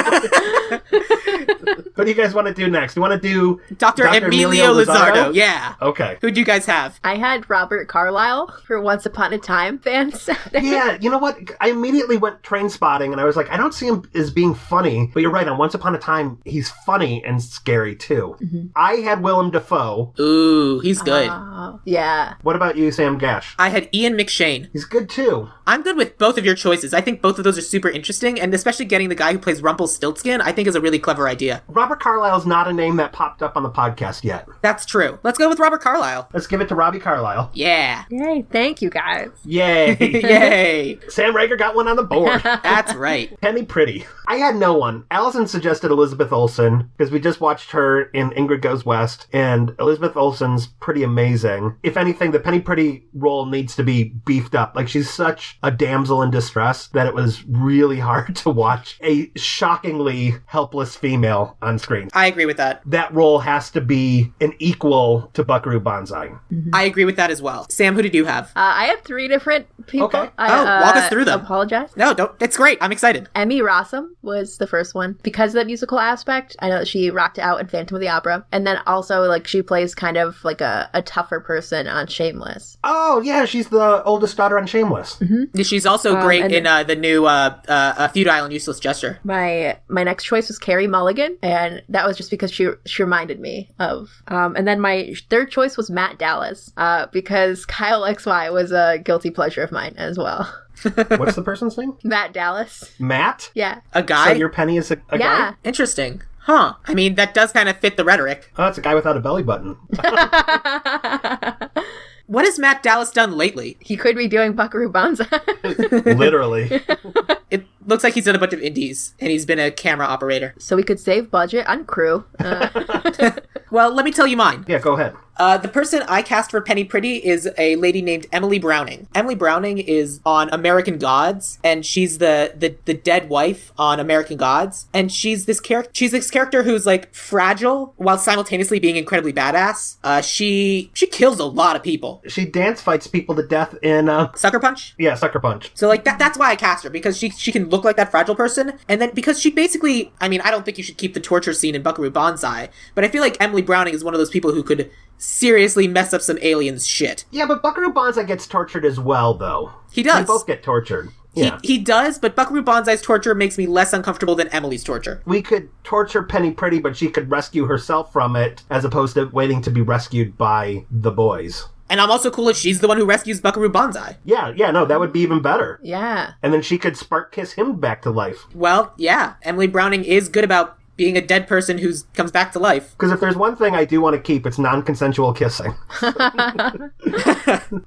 What do you guys want to do next? You want to do Dr. Emilio Lizardo? Yeah. Okay. Who'd you guys have? I had Robert Carlyle for Once Upon a Time fans. Yeah, you know what? I immediately went Train Spotting, and I was like, I don't see him as being funny. But you're right, on Once Upon a Time, he's funny and scary, too. Mm-hmm. I had Willem Dafoe. Ooh, he's good. Yeah. What about you, Sam Gasch? I had Ian McShane. He's good, too. I'm good with both of your choices. I think both of those are super interesting, and especially getting the guy who plays Rumpelstiltskin, I think is a really clever idea. Robert Carlyle's not a name that popped up on the podcast yet. That's true. Let's go with Robert Carlyle. Let's give it to Robbie Carlyle. Yeah. Yay, thank you guys. Yay. Yay. Sam Rager got one on the board. That's right. Penny Pretty. I had no one. Allison suggested Elizabeth Olsen, because we just watched her in Ingrid Goes West, and Elizabeth Olsen's pretty amazing. If anything, the Penny Pretty role needs to be beefed up. Like, she's such a damsel in distress that it was really hard to watch a shockingly helpless female on screen. I agree with that. That role has to be an equal to Buckaroo Banzai. Mm-hmm. I agree with that as well. Sam, who did you have? I had 3 different people. Okay. Walk us through them. Apologize. No, don't. It's great. I'm excited. Emmy Rossum was the first one. Because of the musical aspect, I know that she rocked it out in Phantom of the Opera. And then also, like, she plays kind of like a tougher person on Shameless. Oh, yeah, she's the oldest daughter on Shameless. She's also great in the new Futile and Useless Gesture. My next choice was Carrie Mulligan, and that was just because she reminded me of. And then my third choice was Matt Dallas, because Kyle XY was a guilty pleasure of mine as well. What's the person's name? Matt Dallas. Matt? Yeah. A guy? So your Penny is a guy? Yeah. Interesting. Huh. I mean, that does kind of fit the rhetoric. Oh, it's a guy without a belly button. What has Matt Dallas done lately? He could be doing Buckaroo Banzai. Literally. It looks like he's done a bunch of indies, and he's been a camera operator. So we could save budget on crew. Well, let me tell you mine. Yeah, go ahead. The person I cast for Penny Pretty is a lady named Emily Browning. Emily Browning is on American Gods, and she's the dead wife on American Gods. And she's this character who's like fragile while simultaneously being incredibly badass. She kills a lot of people. She dance fights people to death in Sucker Punch? Yeah, Sucker Punch. So like that's why I cast her, because she can look like that fragile person, and then because she basically, I mean, I don't think you should keep the torture scene in Buckaroo Banzai, but I feel like Emily Browning is one of those people who could seriously mess up some aliens shit. Yeah, but Buckaroo Banzai gets tortured as well, though. He does. They both get tortured. Yeah. He does, but Buckaroo Banzai's torture makes me less uncomfortable than Emily's torture. We could torture Penny Pretty, but she could rescue herself from it, as opposed to waiting to be rescued by the boys. And I'm also cool if she's the one who rescues Buckaroo Banzai. Yeah, no, that would be even better. Yeah. And then she could spark kiss him back to life. Well, yeah, Emily Browning is good about being a dead person who comes back to life. Because if there's one thing I do want to keep, it's non-consensual kissing.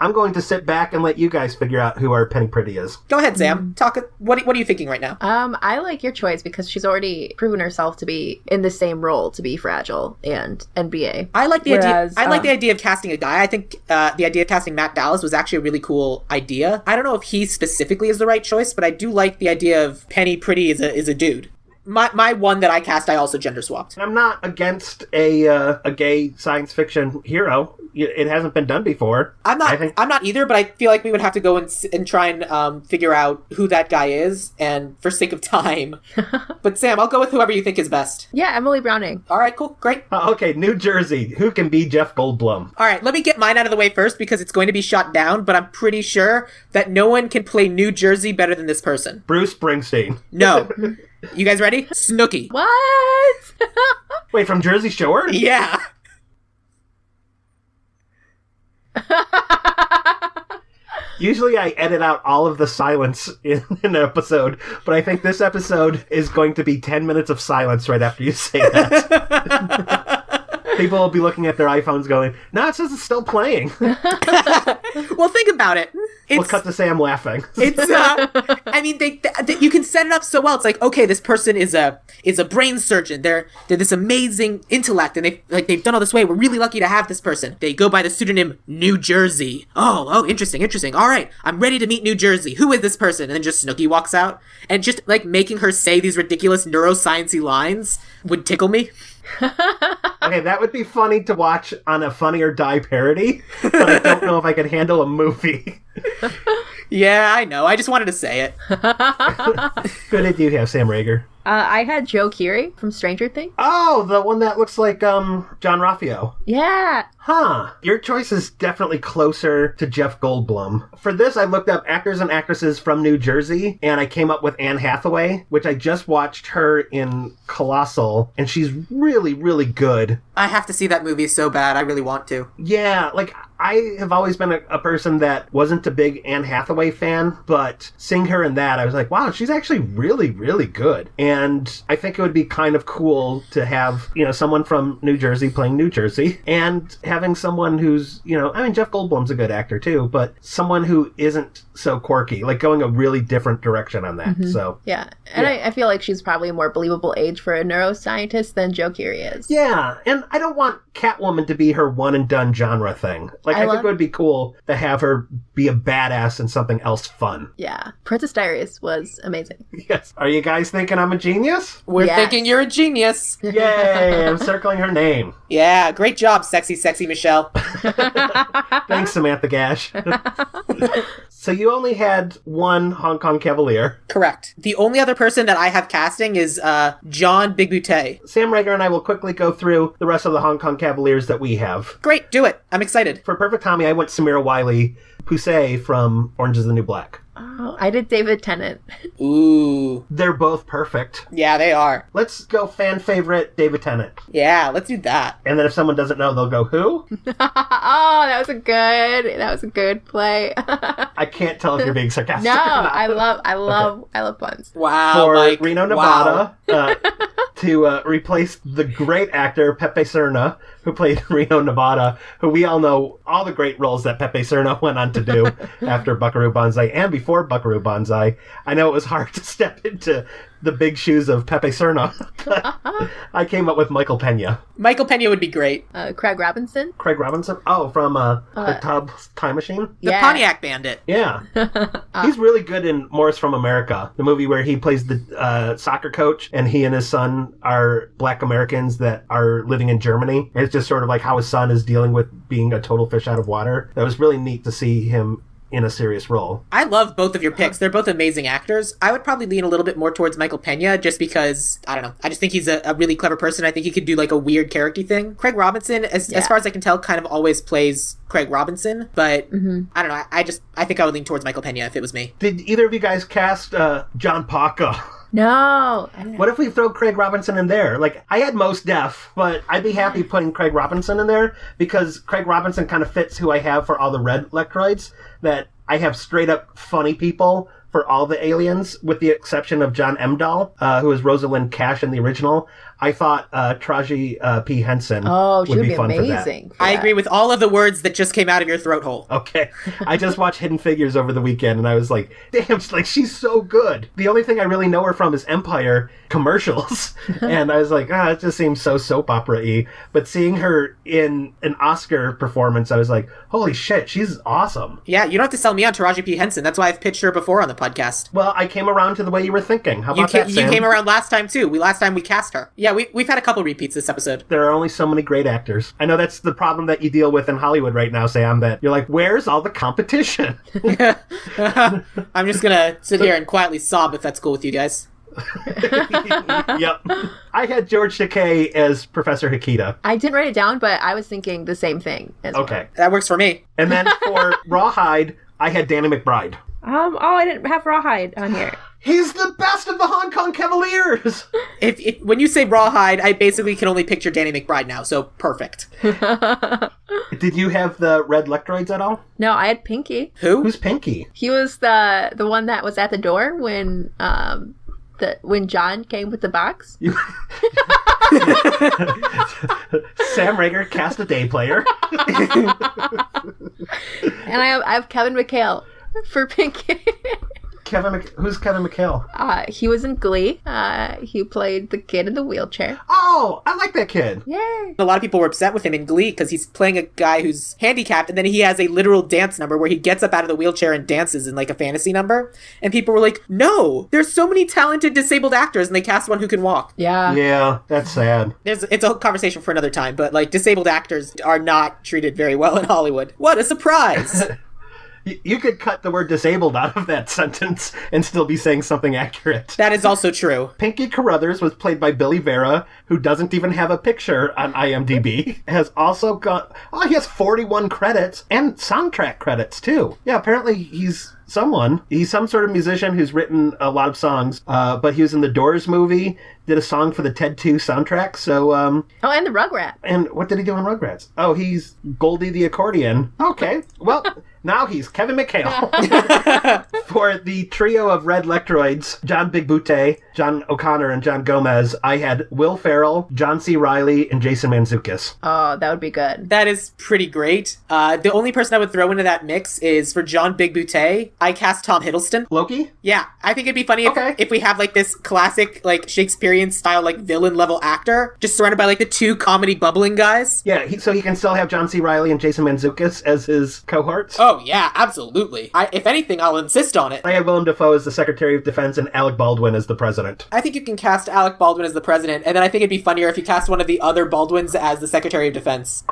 I'm going to sit back and let you guys figure out who our Penny Pretty is. Go ahead, Sam. Talk. What are you thinking right now? I like your choice because she's already proven herself to be in the same role, to be fragile and BA. I like the idea. I like the idea of casting a guy. I think the idea of casting Matt Dallas was actually a really cool idea. I don't know if he specifically is the right choice, but I do like the idea of Penny Pretty is a dude. My one that I cast, I also gender swapped. I'm not against a gay science fiction hero. It hasn't been done before. I'm not either, but I feel like we would have to go and try and figure out who that guy is, and for sake of time. But Sam, I'll go with whoever you think is best. Yeah, Emily Browning. All right, cool, great. Okay, New Jersey. Who can be Jeff Goldblum? All right, let me get mine out of the way first because it's going to be shot down, but I'm pretty sure that no one can play New Jersey better than this person. Bruce Springsteen. No. You guys ready? Snooki. What? Wait, from Jersey Shore? Yeah. Usually I edit out all of the silence in an episode, but I think this episode is going to be 10 minutes of silence right after you say that. People will be looking at their iPhones going, no, it says it's still playing. Well, think about it. We'll cut to Sam laughing. It's, I mean, they you can set it up so well. It's like, okay, this person is a brain surgeon. They're this amazing intellect, and they've done all this way. We're really lucky to have this person. They go by the pseudonym New Jersey. Oh, interesting. All right, I'm ready to meet New Jersey. Who is this person? And then just Snooki walks out, and just like making her say these ridiculous neuroscience-y lines would tickle me. Okay, that would be funny to watch on a Funny or Die parody, but I don't know if I could handle a movie. Yeah, I know. I just wanted to say it. Who did you have, Sam Rager? I had Joe Keery from Stranger Things. Oh, the one that looks like John Ralphio. Yeah. Huh. Your choice is definitely closer to Jeff Goldblum. For this, I looked up actors and actresses from New Jersey, and I came up with Anne Hathaway, which I just watched her in Colossal, and she's really, really good. I have to see that movie so bad. I really want to. Yeah, like, I have always been a person that wasn't a big Anne Hathaway fan, but seeing her in that, I was like, wow, she's actually really, really good. And I think it would be kind of cool to have, someone from New Jersey playing New Jersey, and having someone who's, Jeff Goldblum's a good actor too, but someone who isn't so quirky, like going a really different direction on that. Mm-hmm. So yeah, and yeah. I feel like she's probably a more believable age for a neuroscientist than Joe Keery is. Yeah, and I don't want Catwoman to be her one and done genre thing. Like I think it would be cool to have her be a badass in something else fun. Yeah, Princess Diaries was amazing. Yes. Are you guys thinking I'm a genius? We're thinking you're a genius. Yay! I'm circling her name. Yeah, great job, sexy Michelle. Thanks, Samantha Gasch. So you only had one Hong Kong Cavalier. Correct. The only other person that I have casting is John Big Boutte. Sam Rager and I will quickly go through the rest of the Hong Kong Cavaliers that we have. Great, do it. I'm excited. For Perfect Tommy, I went Samira Wiley Poussey from Orange is the New Black. Oh, I did David Tennant. Ooh. They're both perfect. Yeah, they are. Let's go fan favorite David Tennant. Yeah, let's do that. And then if someone doesn't know, they'll go, who? Oh, that was a good play. I can't tell if you're being sarcastic No, or not. I love puns. Wow, For Mike. Reno, Wow. Nevada, to replace the great actor Pepe Serna, who played Reno, Nevada, who we all know all the great roles that Pepe Serna went on to do after Buckaroo Banzai and before Buckaroo Banzai. I know it was hard to step into the big shoes of Pepe Serna, but I came up with Michael Pena. Michael Pena would be great. Craig Robinson. Craig Robinson? Oh, from the Tub Time Machine? The Pontiac Bandit. Yeah. He's really good in Morris from America, the movie where he plays the soccer coach, and he and his son are black Americans that are living in Germany. And it's just sort of like how his son is dealing with being a total fish out of water. That was really neat to see him in a serious role. I love both of your picks. They're both amazing actors. I would probably lean a little bit more towards Michael Pena just because, I don't know, I just think he's a really clever person. I think he could do like a weird character thing. Craig Robinson, as far as I can tell, kind of always plays Craig Robinson, but I don't know. I think I would lean towards Michael Pena if it was me. Did either of you guys cast John Paca? No. What if we throw Craig Robinson in there? Like, I had Mos Def, but I'd be happy putting Craig Robinson in there because Craig Robinson kind of fits who I have for all the red Lectroids, that I have straight up funny people for all the aliens, with the exception of John Emdahl, who is Rosalind Cash in the original. I thought Taraji P. Henson she would be fun amazing. for that. I agree with all of the words that just came out of your throat hole. Okay. I just watched Hidden Figures over the weekend, and I was like, damn, she's so good. The only thing I really know her from is Empire commercials. And I was like, it just seems so soap opera-y. But seeing her in an Oscar performance, I was like, holy shit, she's awesome. Yeah, you don't have to sell me on Taraji P. Henson. That's why I've pitched her before on the podcast. Well, I came around to the way you were thinking. How about that, Sam? You came around last time, too. Last time we cast her. Yeah, we've had a couple repeats this episode. There are only so many great actors. I know that's the problem that you deal with in Hollywood right now, Sam, that you're like, where's all the competition? I'm just gonna sit here and quietly sob if that's cool with you guys. Yep. I had George Takei as Professor Hikita. I didn't write it down, but I was thinking the same thing as well. Okay. That works for me. And then for Rawhide, I had Danny McBride. I didn't have Rawhide on here. He's the best of the Hong Kong Cavaliers! If when you say Rawhide, I basically can only picture Danny McBride now, so perfect. Did you have the red Lectroids at all? No, I had Pinky. Who? Who's Pinky? He was the one that was at the door when when John came with the box. Sam Rager cast a day player. And I have Kevin McHale for Pinky. Who's Kevin McHale? He was in Glee. He played the kid in the wheelchair. Oh, I like that kid. Yay! A lot of people were upset with him in Glee because he's playing a guy who's handicapped, and then he has a literal dance number where he gets up out of the wheelchair and dances in like a fantasy number. And people were like, no, there's so many talented disabled actors, and they cast one who can walk. Yeah. Yeah, that's sad. It's a conversation for another time, but like disabled actors are not treated very well in Hollywood. What a surprise! You could cut the word disabled out of that sentence and still be saying something accurate. That is also true. Pinky Carruthers was played by Billy Vera, who doesn't even have a picture on IMDb. Has also got... he has 41 credits and soundtrack credits, too. Yeah, apparently he's someone. He's some sort of musician who's written a lot of songs, but he was in the Doors movie, did a song for the Ted 2 soundtrack, so... and the Rugrat. And what did he do in Rugrats? Oh, he's Goldie the accordion. Okay, well... Now he's Kevin McHale. For the trio of red Lectroids, John Big Boutte, John O'Connor, and John Gomez, I had Will Ferrell, John C. Reilly, and Jason Mantzoukas. Oh, that would be good. That is pretty great. The only person I would throw into that mix is for John Big Boutte, I cast Tom Hiddleston. Loki? Yeah, I think it'd be funny if we have like this classic like Shakespearean style like villain level actor just surrounded by like the two comedy bubbling guys. Yeah, so he can still have John C. Reilly and Jason Mantzoukas as his cohorts. Oh yeah, absolutely. If anything, I'll insist on it. I had Willem Dafoe as the Secretary of Defense and Alec Baldwin as the President. I think you can cast Alec Baldwin as the President, and then I think it'd be funnier if you cast one of the other Baldwins as the Secretary of Defense.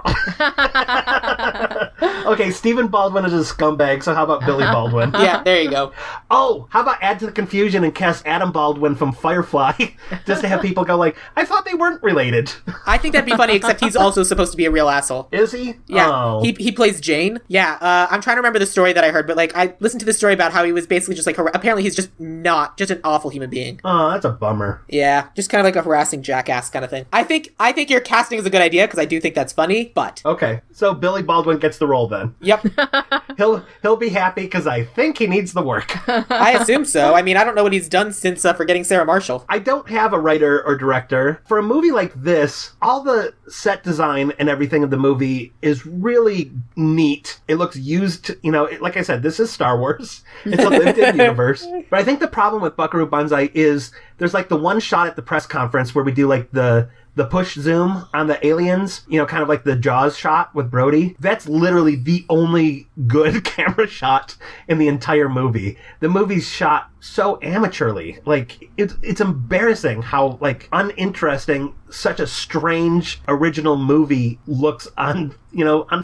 Okay, Stephen Baldwin is a scumbag, so how about Billy Baldwin? Yeah, there you go. Oh, how about add to the confusion and cast Adam Baldwin from Firefly, just to have people go like, I thought they weren't related. I think that'd be funny, except he's also supposed to be a real asshole. Is he? Yeah, Oh. he plays Jane. Yeah, I'm trying to remember the story that I heard, but like I listened to the story about how he was basically just like apparently he's just not just an awful human being. Oh, that's a bummer. Yeah, just kind of like a harassing jackass kind of thing. I think your casting is a good idea because I do think that's funny, but Okay, so Billy Baldwin gets the role then. yep, He'll be happy because I think he needs the work. I assume so. I mean, I don't know what he's done since Forgetting Sarah Marshall. I don't have a writer or director. For a movie like this, all the set design and everything of the movie is really neat. It looks used, like I said, this is Star Wars. It's a lived-in universe. But I think the problem with Buckaroo Banzai is there's like the one shot at the press conference where we do like the push zoom on the aliens, kind of like the Jaws shot with Brody. That's literally the only good camera shot in the entire movie. The movie's shot so amateurly. Like, it's embarrassing how, like, uninteresting such a strange original movie looks on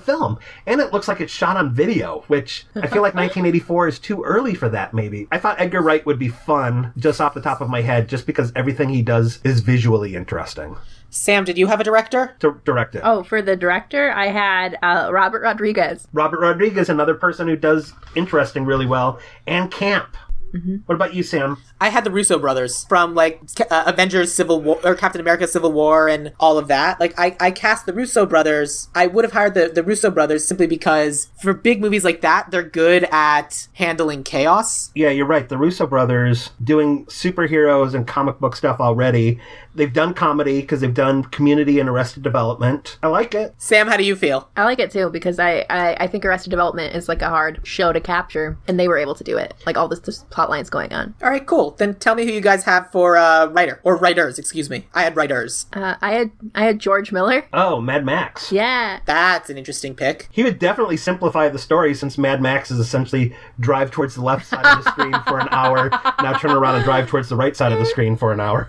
film. And it looks like it's shot on video, which I feel like 1984 is too early for that, maybe. I thought Edgar Wright would be fun, just off the top of my head, just because everything he does is visually interesting. Sam, did you have a director? To direct it. Oh, for the director, I had Robert Rodriguez. Robert Rodriguez, another person who does interesting really well, and camp. Mm-hmm. What about you, Sam? I had the Russo brothers from like Avengers Civil War or Captain America Civil War and all of that. Like I cast the Russo brothers. I would have hired the Russo brothers simply because for big movies like that, they're good at handling chaos. Yeah, you're right. The Russo brothers doing superheroes and comic book stuff already. They've done comedy because they've done Community and Arrested Development. I like it. Sam, how do you feel? I like it too because I think Arrested Development is like a hard show to capture, and they were able to do it. Like all this plot lines going on. All right, cool. Then tell me who you guys have for writer or writers. Excuse me. I had writers. I had George Miller. Oh, Mad Max. Yeah, that's an interesting pick. He would definitely simplify the story since Mad Max is essentially drive towards the left side of the screen for an hour, now turn around and drive towards the right side of the screen for an hour.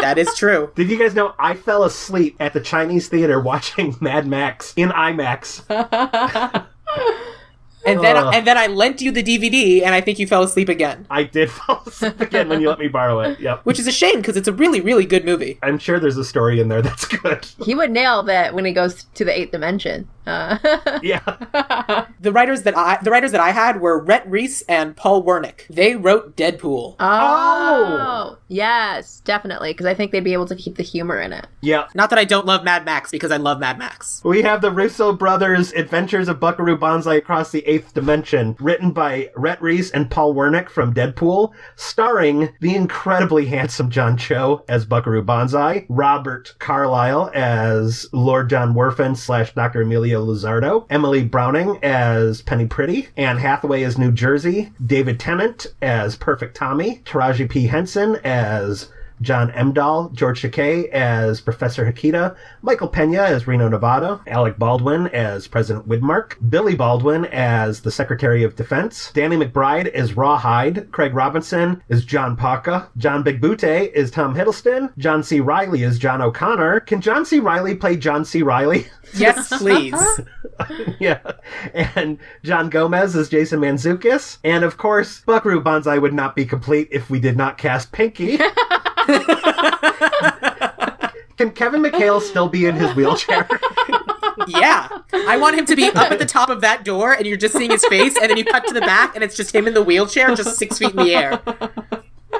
That is true. Did you guys know I fell asleep at the Chinese theater watching Mad Max in IMAX? And then I lent you the DVD, and I think you fell asleep again. I did fall asleep again when you let me borrow it, yep. Which is a shame, because it's a really, really good movie. I'm sure there's a story in there that's good. He would nail that when he goes to the eighth dimension. Yeah. The writers that I had were Rhett Reese and Paul Wernick. They wrote Deadpool. Oh! Yes, definitely, because I think they'd be able to keep the humor in it. Yeah. Not that I don't love Mad Max, because I love Mad Max. We have the Russo brothers' Adventures of Buckaroo Banzai Across the Eighth Dimension, written by Rhett Reese and Paul Wernick from Deadpool, starring the incredibly handsome John Cho as Buckaroo Banzai, Robert Carlyle as Lord John Werfen / Dr. Emilio Luzardo, Emily Browning as Penny Pretty, Anne Hathaway as New Jersey, David Tennant as Perfect Tommy, Taraji P. Henson as John Emdahl, George Takei as Professor Hikita, Michael Pena as Reno Nevada, Alec Baldwin as President Widmark, Billy Baldwin as the Secretary of Defense, Danny McBride as Rawhide, Craig Robinson is John Paca, John Big Butte is Tom Hiddleston, John C. Reilly is John O'Connor. Can John C. Reilly play John C. Reilly? Yes, please. Yeah. And John Gomez is Jason Mantzoukas. And of course, Buckaroo Banzai would not be complete if we did not cast Pinky. Can Kevin McHale still be in his wheelchair? Yeah. I want him to be up at the top of that door and you're just seeing his face and then you cut to the back and it's just him in the wheelchair just 6 feet in the air.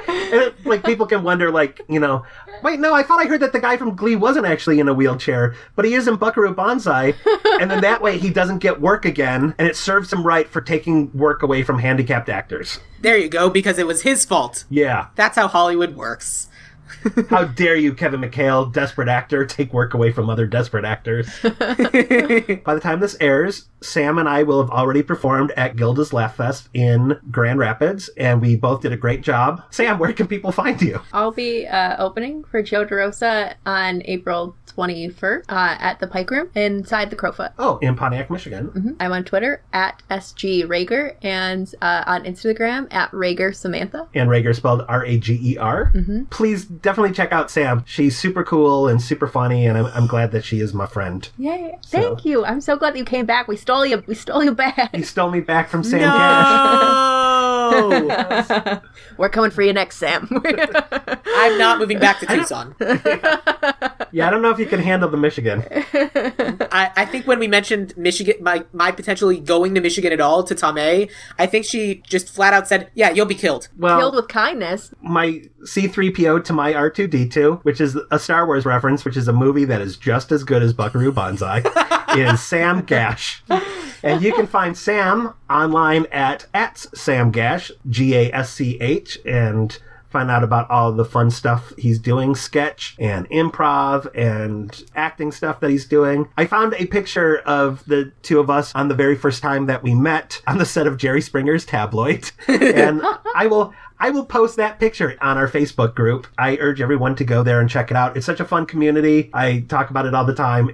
And like people can wonder, like, wait, no, I thought I heard that the guy from Glee wasn't actually in a wheelchair, but he is in Buckaroo Banzai, and then that way he doesn't get work again, and it serves him right for taking work away from handicapped actors. There you go, because it was his fault. Yeah. That's how Hollywood works. How dare you, Kevin McHale, desperate actor, take work away from other desperate actors. By the time this airs, Sam and I will have already performed at Gilda's Laugh Fest in Grand Rapids, and we both did a great job. Sam, where can people find you? I'll be opening for Joe DeRosa on April 21st at the Pike Room inside the Crowfoot. Oh, in Pontiac, Michigan. Mm-hmm. I'm on Twitter at SG Rager and on Instagram at Rager Samantha. And Rager spelled Rager. Mm-hmm. Please definitely check out Sam. She's super cool and super funny, and I'm glad that she is my friend. Yay! Thank you. I'm so glad that you came back. We stole you. We stole you back. You stole me back from Sam Gasch. No! We're coming for you next, Sam. I'm not moving back to Tucson. Yeah, I don't know if you can handle the Michigan. I think when we mentioned Michigan, my potentially going to Michigan at all to Tomei, I think she just flat out said, yeah, you'll be killed. Well, Killed with kindness. my C-3PO to my R2-D2, which is a Star Wars reference, which is a movie that is just as good as Buckaroo Banzai, is Sam Gasch. And you can find Sam online at Sam Gasch, Gasch, and find out about all the fun stuff he's doing, sketch and improv and acting stuff that he's doing. I found a picture of the two of us on the very first time that we met on the set of Jerry Springer's Tabloid. And I will post that picture on our Facebook group. I urge everyone to go there and check it out. It's such a fun community. I talk about it all the time.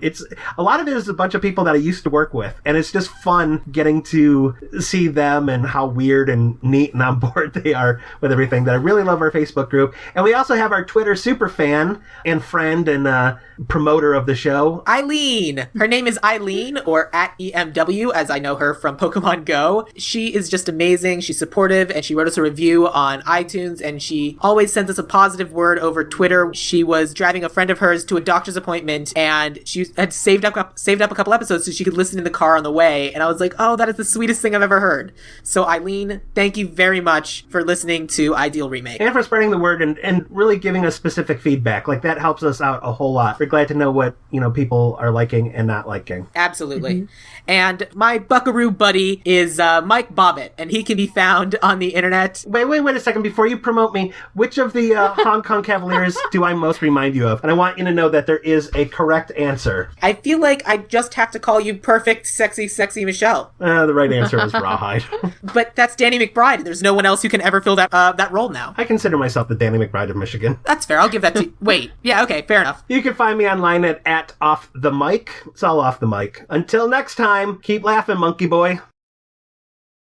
A lot of it is a bunch of people that I used to work with, and it's just fun getting to see them and how weird and neat and on board they are with everything. That I really love our Facebook group. And we also have our Twitter super fan and friend and promoter of the show, Eileen. Her name is Eileen, or at EMW, as I know her from Pokemon Go. She is just amazing. She's supportive, and she wrote us a review on iTunes, and she always sends us a positive word over Twitter. She was driving a friend of hers to a doctor's appointment, and she had saved up a couple episodes so she could listen in the car on the way, and I was like, oh, that is the sweetest thing I've ever heard. So Eileen, thank you very much for listening to Ideal Remake. and for spreading the word and really giving us specific feedback. Like, that helps us out a whole lot. We're glad to know what, people are liking and not liking. Absolutely. Mm-hmm. And my Buckaroo buddy is Mike Bobbitt, and he can be found on the internet. Wait a second. Before you promote me, which of the Hong Kong Cavaliers do I most remind you of? And I want you to know that there is a correct answer. I feel like I just have to call you perfect, sexy, sexy Michelle. The right answer is Rawhide. But that's Danny McBride. There's no one else who can ever fill that role now. I consider myself the Danny McBride of Michigan. That's fair. I'll give that to you. Wait. Yeah, okay. Fair enough. You can find me online at Off the Mic. It's all off the mic. Until next time, keep laughing, monkey boy.